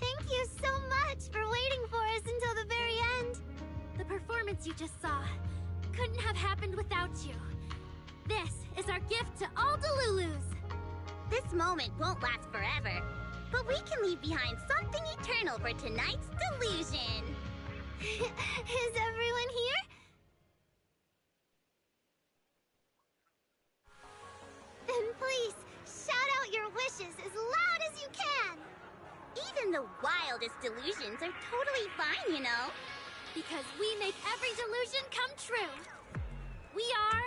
Thank you so much for waiting for us until the very end. The performance you just saw couldn't have happened without you. This is our gift to all Delulus. This moment won't last forever, but we can leave behind something eternal for tonight's delusion. Is everyone here? Then please, shout out your wishes as loud as you can! Even the wildest delusions are totally fine, you know. Because we make every delusion come true. We are...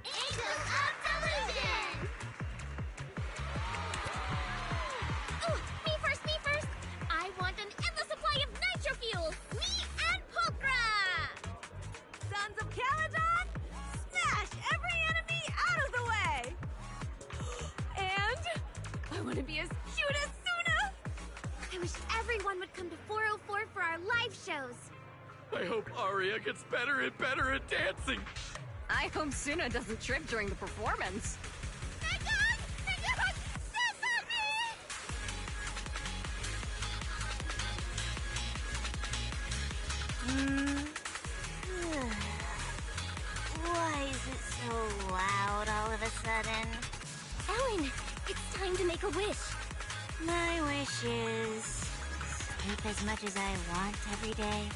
Angels of Delusion! Ooh, me first! I want an endless supply of nitro fuel! Me and Pulchra! Sons of Caledon, smash every enemy out of the way! And I want to be as cute as Suna! I was I hope Arya gets better and better at dancing. I hope Suna doesn't trip during the performance. Why is it so loud all of a sudden? Ellen, it's time to make a wish. My wish is sleep as much as I want every day.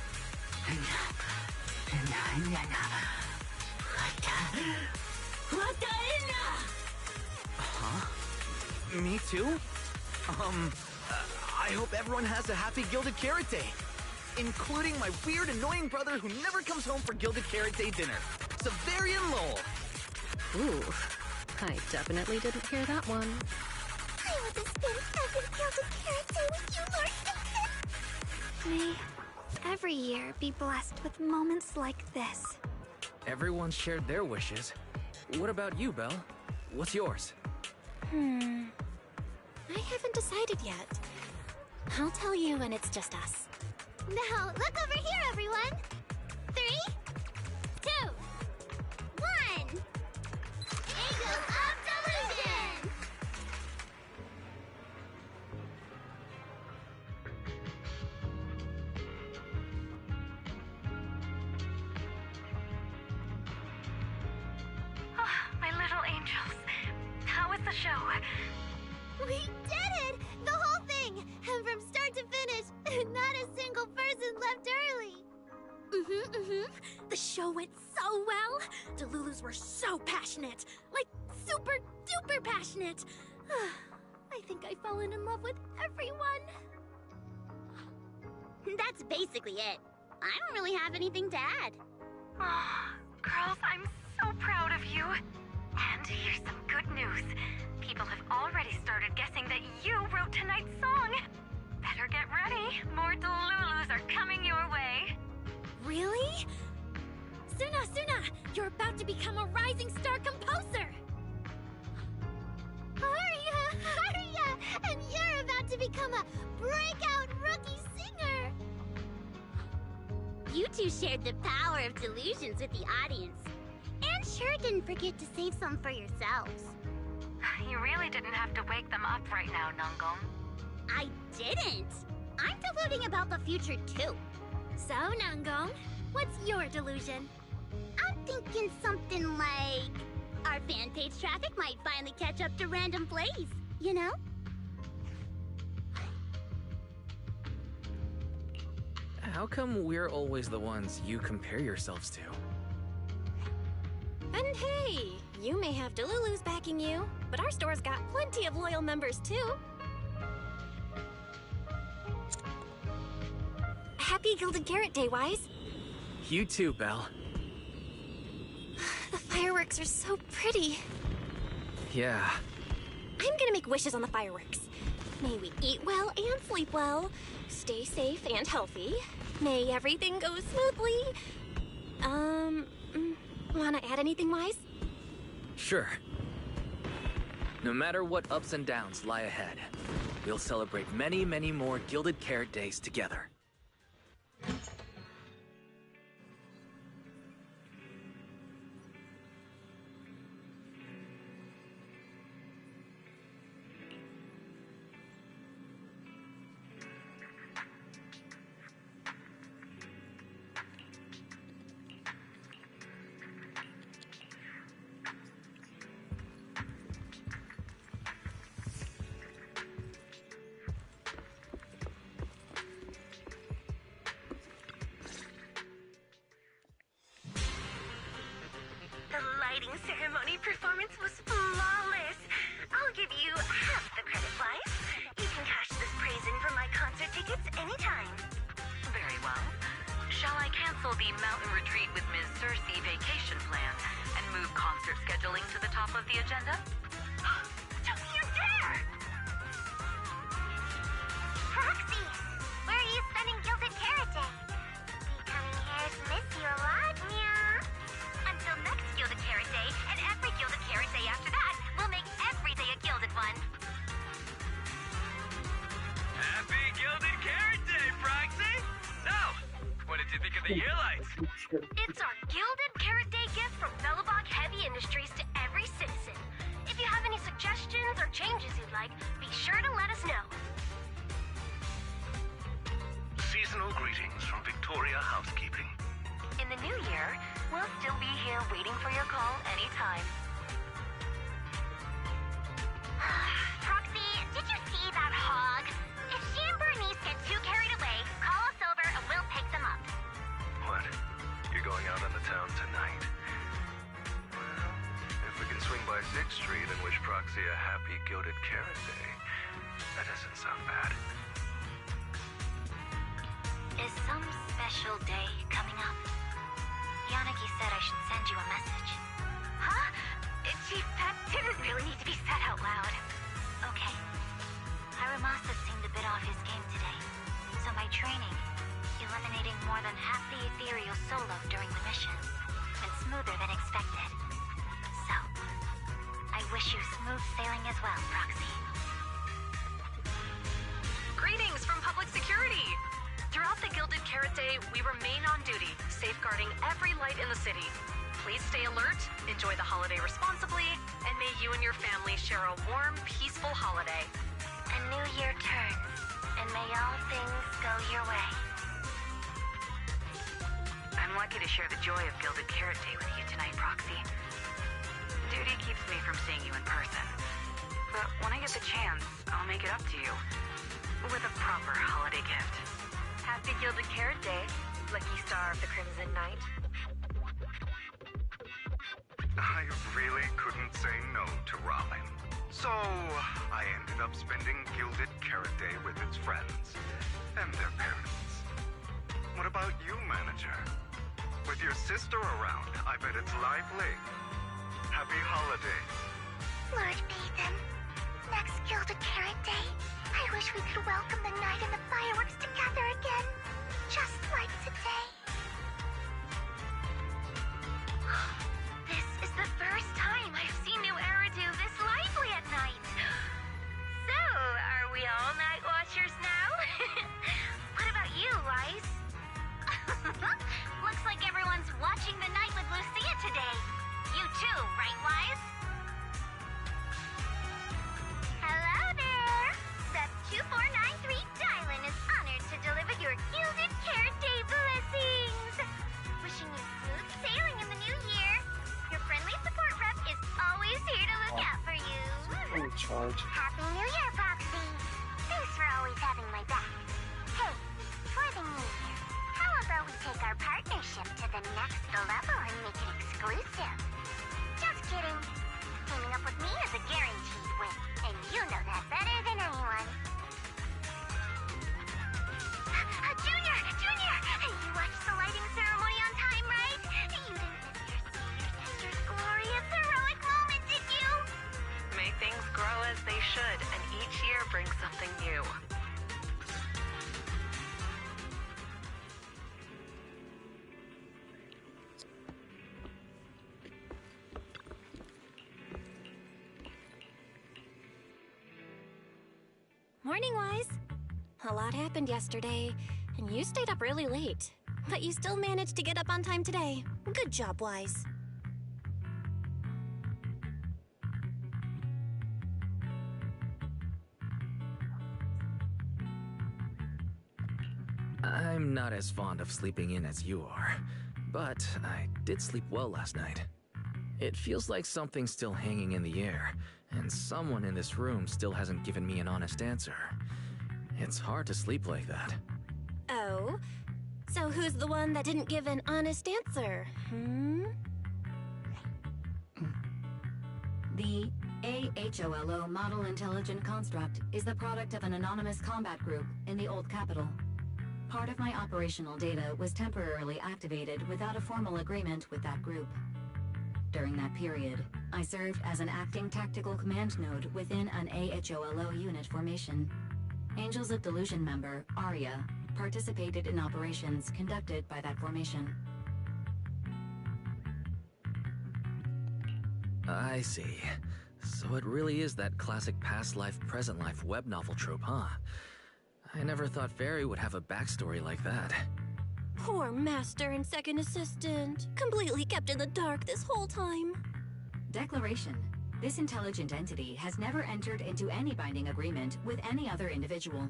Huh? Me too? I hope everyone has a happy Gilded Carrot Day. Including my weird, annoying brother who never comes home for Gilded Carrot Day dinner. Severian Lowell. Ooh, I definitely didn't hear that one. I want to spend every Gilded Carrot Day with you, Lord. May every year be blessed with moments like this. Everyone shared their wishes. What about you, Belle? What's yours? I haven't decided yet. I'll tell you when it's just us. Now, look over here, everyone! 3, 2, 1! Angels of Delusion! My little angels. How was the show? We did it! The whole thing! And from start to finish, not a single person left early! The show went so well. Delulus were so passionate. Like, super duper passionate. I think I've fallen in love with everyone. That's basically it. I don't really have anything to add. Girls, I'm so proud of you. And here's some good news. People have already started guessing that you wrote tonight's song. Better get ready. More Delulus are coming your way. Really? Suna, you're about to become a rising star composer. Arya! And you're about to become a breakout rookie singer! You two shared the power of delusions with the audience. And sure didn't forget to save some for yourselves. You really didn't have to wake them up right now, Nungong. I didn't! I'm deluding about the future too. So, Nungong, what's your delusion? I'm thinking something like... our fan page traffic might finally catch up to random plays, you know? How come we're always the ones you compare yourselves to? And hey, you may have Delulus backing you, but our store's got plenty of loyal members too. Happy Gilded Carrot Day, Wise. You too, Belle. The fireworks are so pretty. Yeah. I'm gonna make wishes on the fireworks. May we eat well and sleep well, stay safe and healthy. May everything go smoothly. Wanna add anything, Wise? Sure. No matter what ups and downs lie ahead, we'll celebrate many, many more Gilded Carrot Days together. The lighting ceremony performance was flawless. I'll give you half the credit, Wise. You can cash this praise in for my concert tickets anytime. Very well. Shall I cancel the mountain retreat with Ms. Cersei vacation plan and move concert scheduling to the top of the agenda? Don't you dare! Proxy, where are you spending Gilded Carrot Day? Becoming hairs miss you a lot, meow. Until next Gilded Carrot Day, and every Gilded Carrot Day after that, we'll make every day a Gilded one. Happy Gilded Carrot Day, Proxy! So, what did you think of the the year lights. It's our Gilded Carrot Day gift from Bellabog Heavy Industries to every citizen. If you have any suggestions or changes you'd like, be sure to let us know. Seasonal greetings from Victoria Housekeeping. In the new year, we'll still be here waiting for your call anytime. Proxy, did you see that hog? If she and Bernice get too carried away, call us over and we'll pick them up. What? You're going out on the town tonight? Well, if we can swing by 6th Street and wish Proxy a happy Gilded Carrot Day, that doesn't sound bad. Is some special day coming up? Yanagi said I should send you a message. Huh? Chief, that didn't really need to be said out loud. Okay. Hiramasa seemed a bit off his game today, so my training, eliminating more than half the ethereal solo during the mission, went smoother than expected. So, I wish you smooth sailing as well, Proxy. Greetings from Public Security! Throughout the Gilded Carrot Day, we remain on duty, safeguarding every light in the city. Please stay alert, enjoy the holiday responsibly, and may you and your family share a warm, peaceful holiday. A new year turns, and may all things go your way. I'm lucky to share the joy of Gilded Carrot Day with you tonight, Proxy. Duty keeps me from seeing you in person. But when I get the chance, I'll make it up to you. With a proper holiday gift. Happy Gilded Carrot Day, Lucky Star of the Crimson Knight. I really couldn't say no to ramen. So, I ended up spending Gilded Carrot Day with its friends and their parents. What about you, Manager? With your sister around, I bet it's lively. Happy holidays. Lord Peyton, next Gilded Carrot Day, I wish we could welcome the night and the fireworks together again, just like today. This is the first time I've seen New Eridu this lively at night. So, are we all night watchers now? What about you, Wise? Looks like everyone's watching the night with Lucia today. You too, right, Wise? Hello there! Step 2493 Dylan is honored to deliver your Gilded Carrot Day blessings. Wishing you smooth sailing in the new year. Your friendly support rep is always here to look out for you. In charge. Happy New Year, Proxy. Thanks for always having my back. Hey, for the new year, how about we take our partnership to the next level and make it exclusive? Just kidding. Teaming up with me is a guaranteed win, and you know that better than anyone. Junior! You watched the lighting ceremony on time, right? You didn't miss your sister's glorious heroic moment, did you? May things grow as they should, and each year brings something new. Morning, Wise. A lot happened yesterday, and you stayed up really late. But you still managed to get up on time today. Good job, Wise. I'm not as fond of sleeping in as you are, but I did sleep well last night. It feels like something's still hanging in the air, and someone in this room still hasn't given me an honest answer. It's hard to sleep like that. Oh? So who's the one that didn't give an honest answer, The AHOLO Model Intelligent Construct is the product of an anonymous combat group in the Old Capital. Part of my operational data was temporarily activated without a formal agreement with that group. During that period, I served as an acting tactical command node within an AHOLO unit formation. Angels of Delusion member, Arya, participated in operations conducted by that formation. I see. So it really is that classic past life, present life web novel trope, huh? I never thought Fairy would have a backstory like that. Poor master and second assistant. Completely kept in the dark this whole time. Declaration. This intelligent entity has never entered into any binding agreement with any other individual.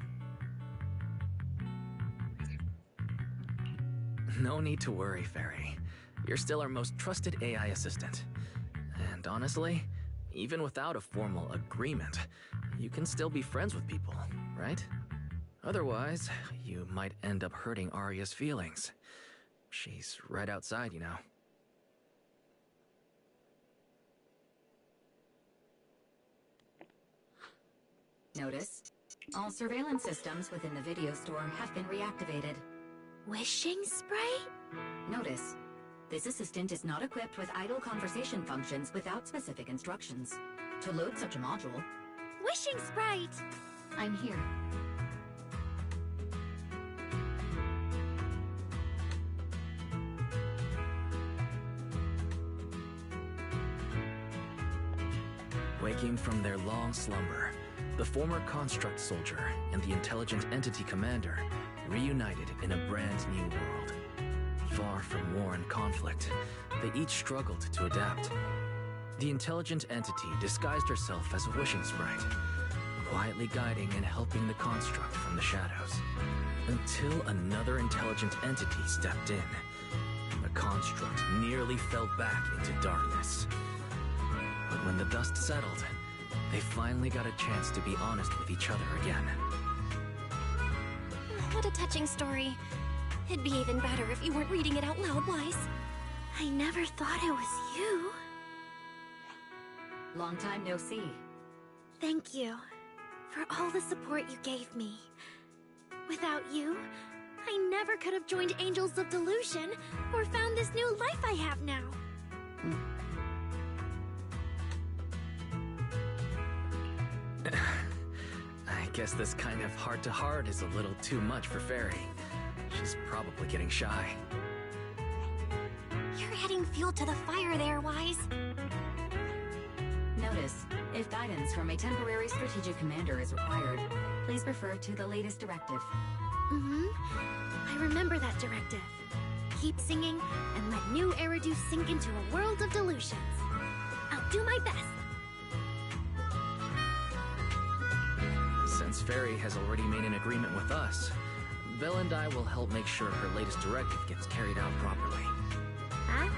No need to worry, Fairy. You're still our most trusted AI assistant. And honestly, even without a formal agreement, you can still be friends with people, right? Otherwise, you might end up hurting Arya's feelings. She's right outside, you know. Notice, all surveillance systems within the video store have been reactivated. Wishing spray? Notice, this assistant is not equipped with idle conversation functions without specific instructions. To load such a module... Wishing sprite! I'm here. Waking from their long slumber, the former construct soldier and the intelligent entity commander reunited in a brand new world. Far from war and conflict, they each struggled to adapt. The intelligent entity disguised herself as a wishing sprite, quietly guiding and helping the construct from the shadows. Until another intelligent entity stepped in, the construct nearly fell back into darkness. But when the dust settled, they finally got a chance to be honest with each other again. What a touching story. It'd be even better if you weren't reading it out loud, Wise. I never thought it was you. Long time no see. Thank you for all the support you gave me. Without you, I never could have joined Angels of Delusion or found this new life I have now. I guess this kind of heart-to-heart is a little too much for Fairy. She's probably getting shy. You're adding fuel to the fire there, Wise. Notice, if guidance from a temporary strategic commander is required, please refer to the latest directive. I remember that directive. Keep singing and let new Eridu sink into a world of delusions. I'll do my best. Since Fairy has already made an agreement with us, Belle and I will help make sure her latest directive gets carried out properly. Huh?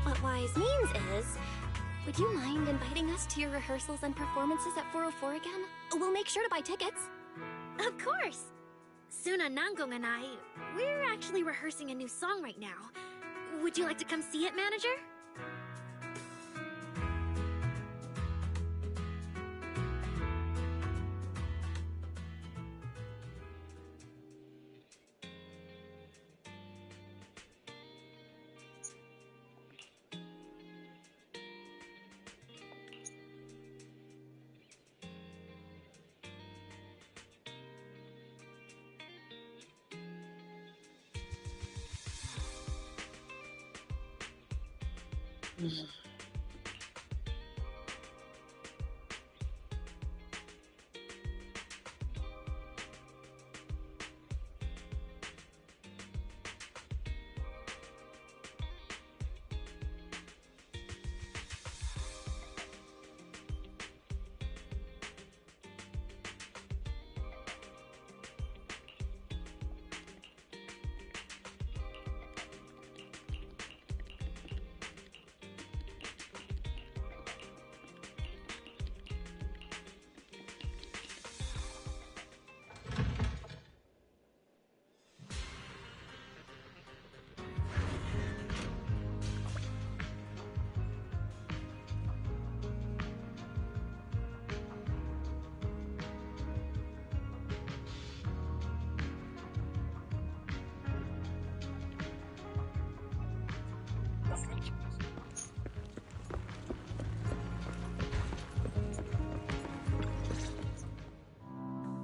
What Wise means is, would you mind inviting us to your rehearsals and performances at 404 again? We'll make sure to buy tickets. Of course! Suna Nangong and I, we're actually rehearsing a new song right now. Would you like to come see it, manager?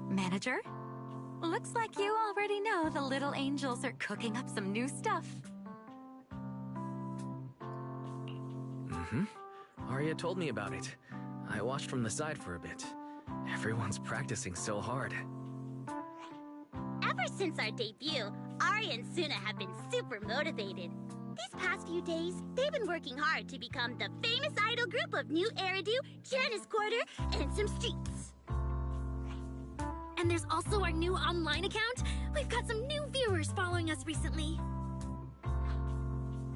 Manager? Looks like you already know the little angels are cooking up some new stuff. Arya told me about it. I watched from the side for a bit. Everyone's practicing so hard. Ever Since our debut, Ari and Suna have been super motivated. These past few days, they've been working hard to become the famous idol group of New Eridu, Janice Quarter, and some streets. And there's also our new online account. We've got some new viewers following us recently.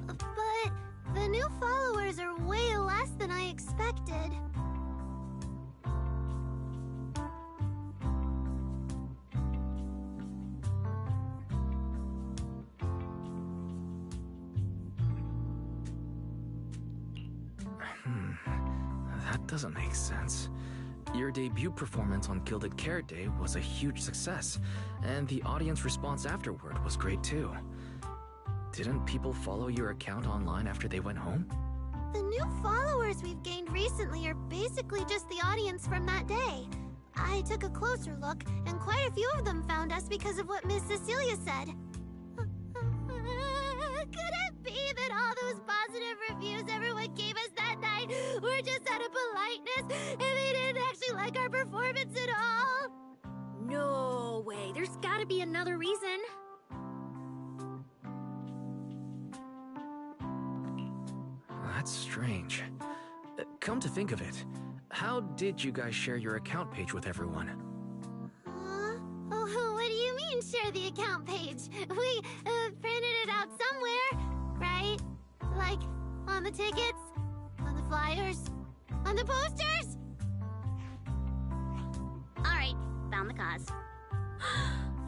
But the new followers are way less than I expected. That doesn't make sense. Your debut performance on Gilded Carrot Day was a huge success, and the audience response afterward was great too. Didn't people follow your account online after they went home? The new followers we've gained recently are basically just the audience from that day. I took a closer look, and quite a few of them found us because of what Miss Cecilia said. Could it be that all those positive reviews everyone gave us that night were just out of politeness, and they didn't actually like our performance at all? No way. There's gotta be another reason. That's strange. Come to think of it, how did you guys share your account page with everyone? Oh, what do you mean, share the account page? We printed it out somewhere, right? Like, on the tickets? On the flyers? On the posters? Alright, found the cause.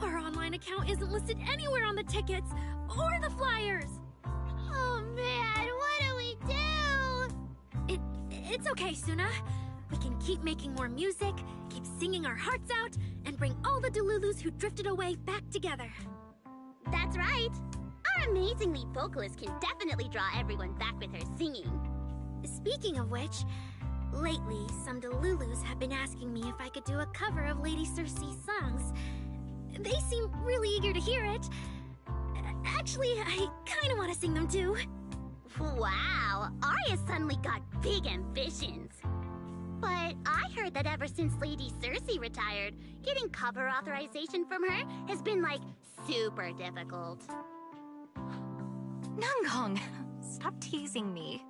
Our online account isn't listed anywhere on the tickets or the flyers. Oh man, what do we do? It's okay, Suna. We can keep making more music, keep singing our hearts out, and bring all the Delulus who drifted away back together. That's right. Our amazing lead vocalist can definitely draw everyone back with her singing. Speaking of which, lately some Delulus have been asking me if I could do a cover of Lady Circe's songs. They seem really eager to hear it. Actually, I kind of want to sing them too. Wow, Arya suddenly got big ambitions. But I heard that ever since Lady Circe retired, getting cover authorization from her has been, like, super difficult. Nanggong, stop teasing me.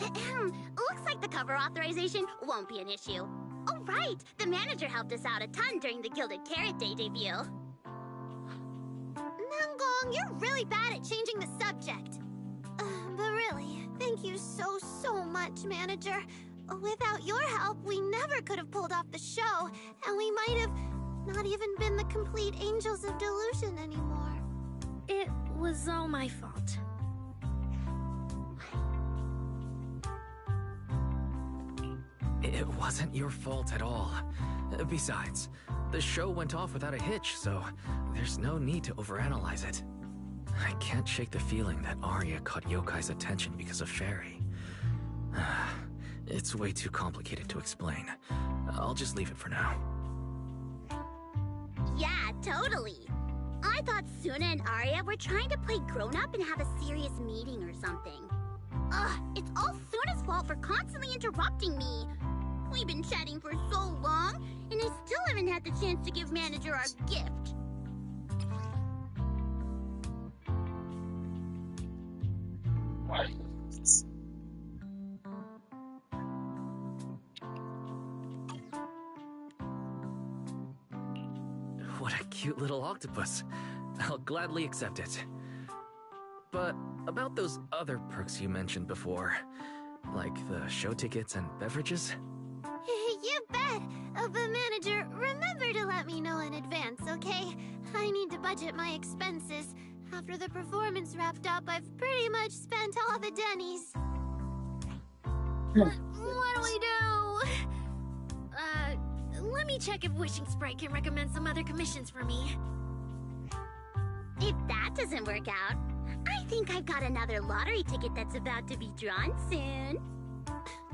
Looks like the cover authorization won't be an issue. Oh right, the manager helped us out a ton during the Gilded Carrot Day debut. Nanggong, you're really bad at changing the subject. But really, thank you so much, manager. Without your help, we never could have pulled off the show, and we might have not even been the complete Angels of Delusion anymore. It was all my fault. It wasn't your fault at all. Besides, the show went off without a hitch, so there's no need to overanalyze it. I can't shake the feeling that Arya caught Yokai's attention because of Fairy. It's way too complicated to explain. I'll just leave it for now. Yeah, totally. I thought Suna and Arya were trying to play grown-up and have a serious meeting or something. Ugh, it's all Suna's fault for constantly interrupting me. We've been chatting for so long, and I still haven't had the chance to give manager our gift. What a cute little octopus. I'll gladly accept it. But about those other perks you mentioned before, like the show tickets and beverages? You bet. But manager, remember to let me know in advance, okay? I need to budget my expenses. After the performance wrapped up, I've pretty much spent all the Denny's. What do we do? Let me check if Wishing Sprite can recommend some other commissions for me. If that doesn't work out, I think I've got another lottery ticket that's about to be drawn soon.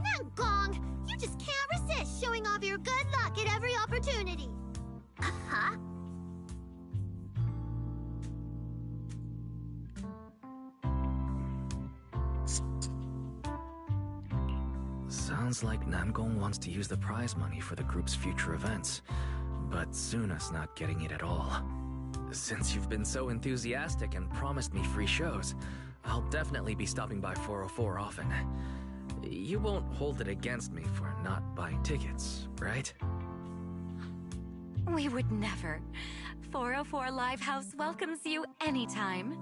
Nanggong, you just can't resist showing off your good luck at every opportunity. Huh? Sounds like Nanggong wants to use the prize money for the group's future events, but Suna's not getting it at all. Since you've been so enthusiastic and promised me free shows, I'll definitely be stopping by 404 often. You won't hold it against me for not buying tickets, right? We would never. 404 Live House welcomes you anytime.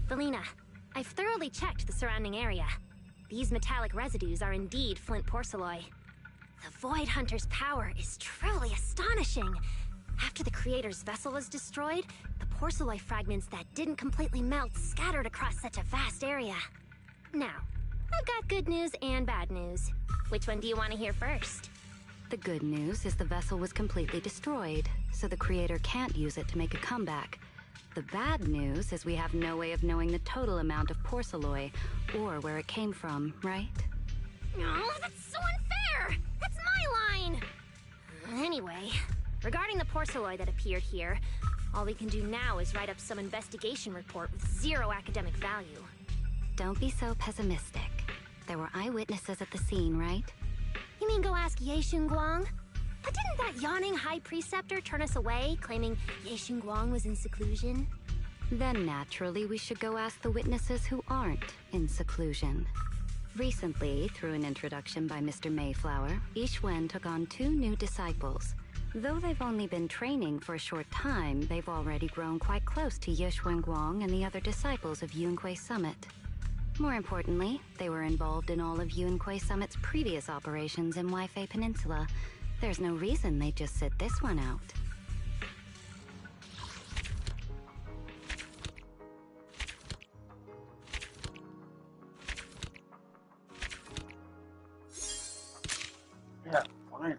Felina, I've thoroughly checked the surrounding area. These metallic residues are indeed flint porcelloi. The Void Hunter's power is truly astonishing. After the Creator's vessel was destroyed, the porcelloi fragments that didn't completely melt scattered across such a vast area. Now, I've got good news and bad news. Which one do you want to hear first? The good news is the vessel was completely destroyed, so the Creator can't use it to make a comeback. The bad news is we have no way of knowing the total amount of porcelloi, or where it came from, right? Oh, that's so unfair! That's my line! Anyway, regarding the porcelloi that appeared here, all we can do now is write up some investigation report with zero academic value. Don't be so pessimistic. There were eyewitnesses at the scene, right? You mean go ask Ye Xunguang? But didn't that yawning high preceptor turn us away, claiming Ye Xunguang was in seclusion? Then naturally we should go ask the witnesses who aren't in seclusion. Recently, through an introduction by Mr. Mayflower, Yixuan took on 2 new disciples. Though they've only been training for a short time, they've already grown quite close to Ye Xunguang and the other disciples of Yunque Summit. More importantly, they were involved in all of Yunque Summit's previous operations in Waifei Peninsula. There's no reason they'd just sit this one out. Yeah, finally.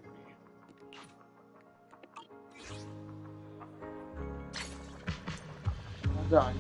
Well done.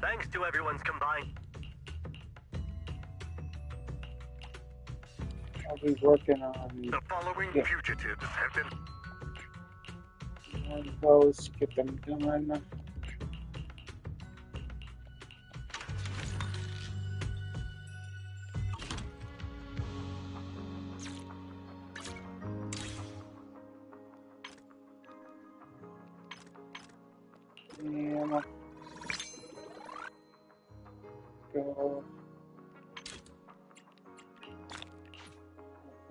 Thanks to everyone's combined. I'll be working on The following fugitives have been... one of those, get them done. And go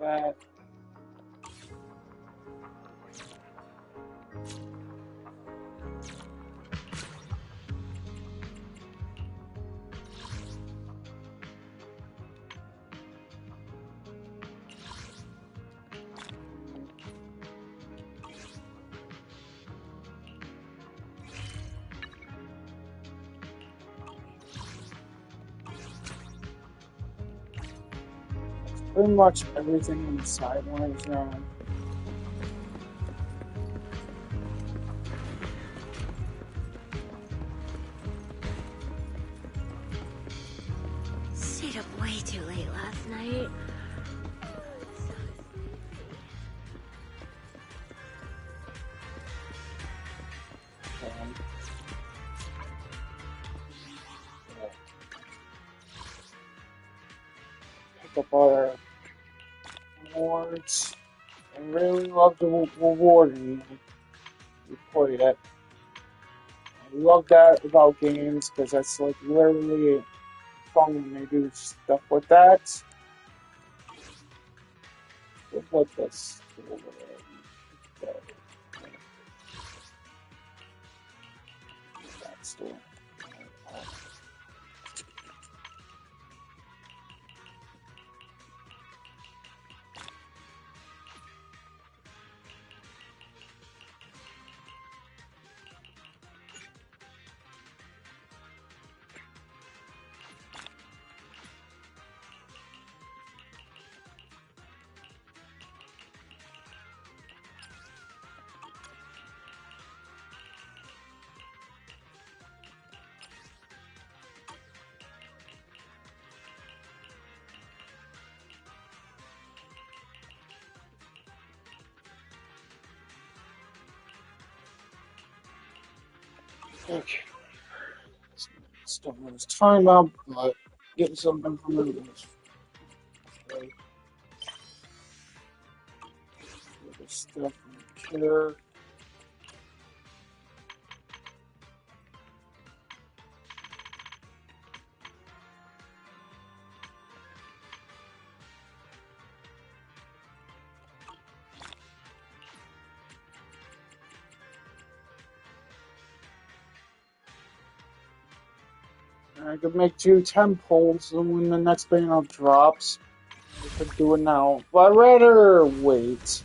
like that. Pretty much everything in the sideline zone. Stayed up way too late last night. fan. Pick up our awards. I really love the rewarding you play it. I love that about games because that's like literally fun when they do stuff with that. What this? That's the one. Okay. Still has time out, but getting something from it is okay. This stuff in here. I could make 2 10 polls and when the next banner drops. I could do it now, but I'd rather wait.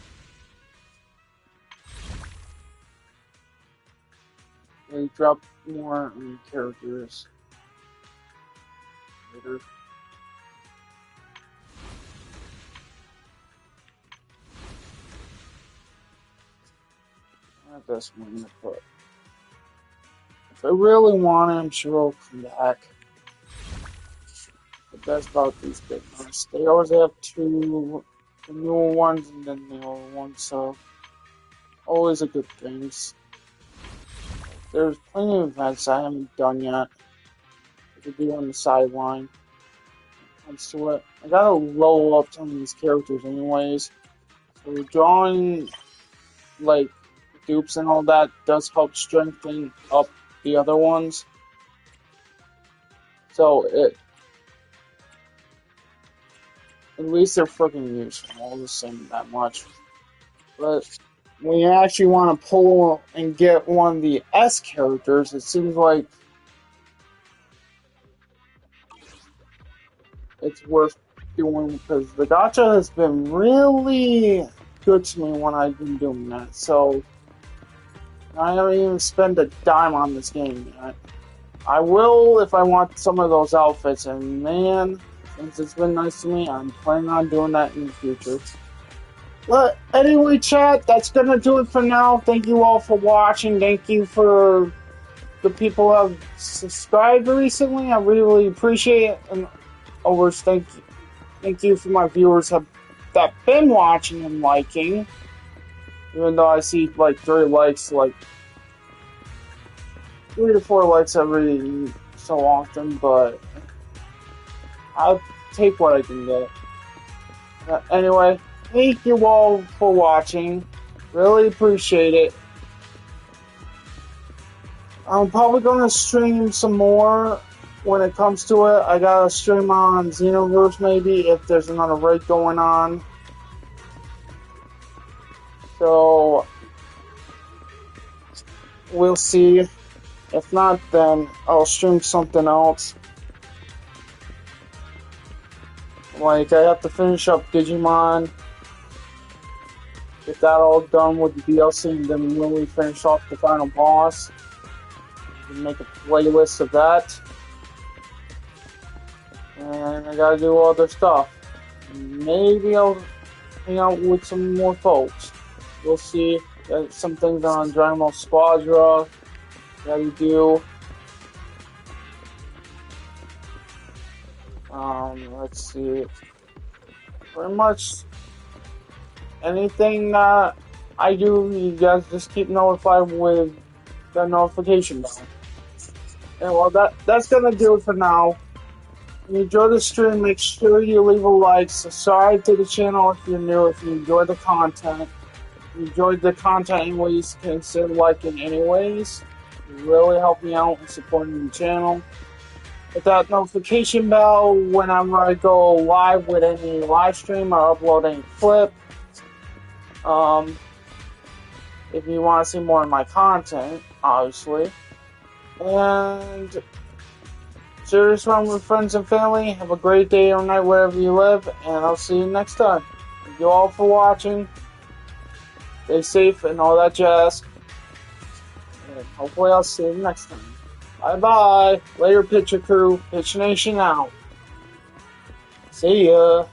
They drop more characters later. Not this one, but if I really want it, I'm sure I'll come back. The best about these big ones, they always have 2 the newer ones and then the older ones, so always a good thing. There's plenty of events I haven't done yet. I could do on the sideline. Comes to it. I gotta roll up some of these characters anyways. So drawing like dupes and all that does help strengthen up the other ones. So at least they're freaking useful. All the same that much. But when you actually want to pull and get one of the S characters, it seems like it's worth doing because the gacha has been really good to me when I've been doing that. So I haven't even spent a dime on this game yet. I will if I want some of those outfits, and man, since it's been nice to me, I'm planning on doing that in the future. But anyway, chat, that's gonna do it for now. Thank you all for watching. Thank you for the people who have subscribed recently. I really appreciate it. And always thank you for my viewers that been watching and liking. Even though I see like 3 likes, like 3 to 4 likes every so often, but I'll take what I can get. Anyway, thank you all for watching. Really appreciate it. I'm probably going to stream some more when it comes to it. I got to stream on Xenoverse maybe if there's another raid going on. So, we'll see. If not, then I'll stream something else. Like, I have to finish up Digimon. Get that all done with the DLC, and then when we finish off the final boss, we can make a playlist of that. And I gotta do other stuff. Maybe I'll hang out with some more folks. We'll see. Got some things on Dragon Squadra. Gotta do. Let's see. Pretty much anything that I do, you guys just keep notified with that notification bell. And well, that's gonna do it for now. If you enjoy the stream, make sure you leave a like. Subscribe to the channel if you're new. If you enjoy the content, if you enjoyed the content anyways, consider liking anyways. It really help me out in supporting the channel. Hit that notification bell whenever I go live with any live stream or upload any clip. If you want to see more of my content, obviously. And share this around with friends and family. Have a great day or night wherever you live, and I'll see you next time. Thank you all for watching. Stay safe and all that jazz. And hopefully I'll see you next time. Bye-bye. Later, Pitcher Crew. Pitch Nation out. See ya.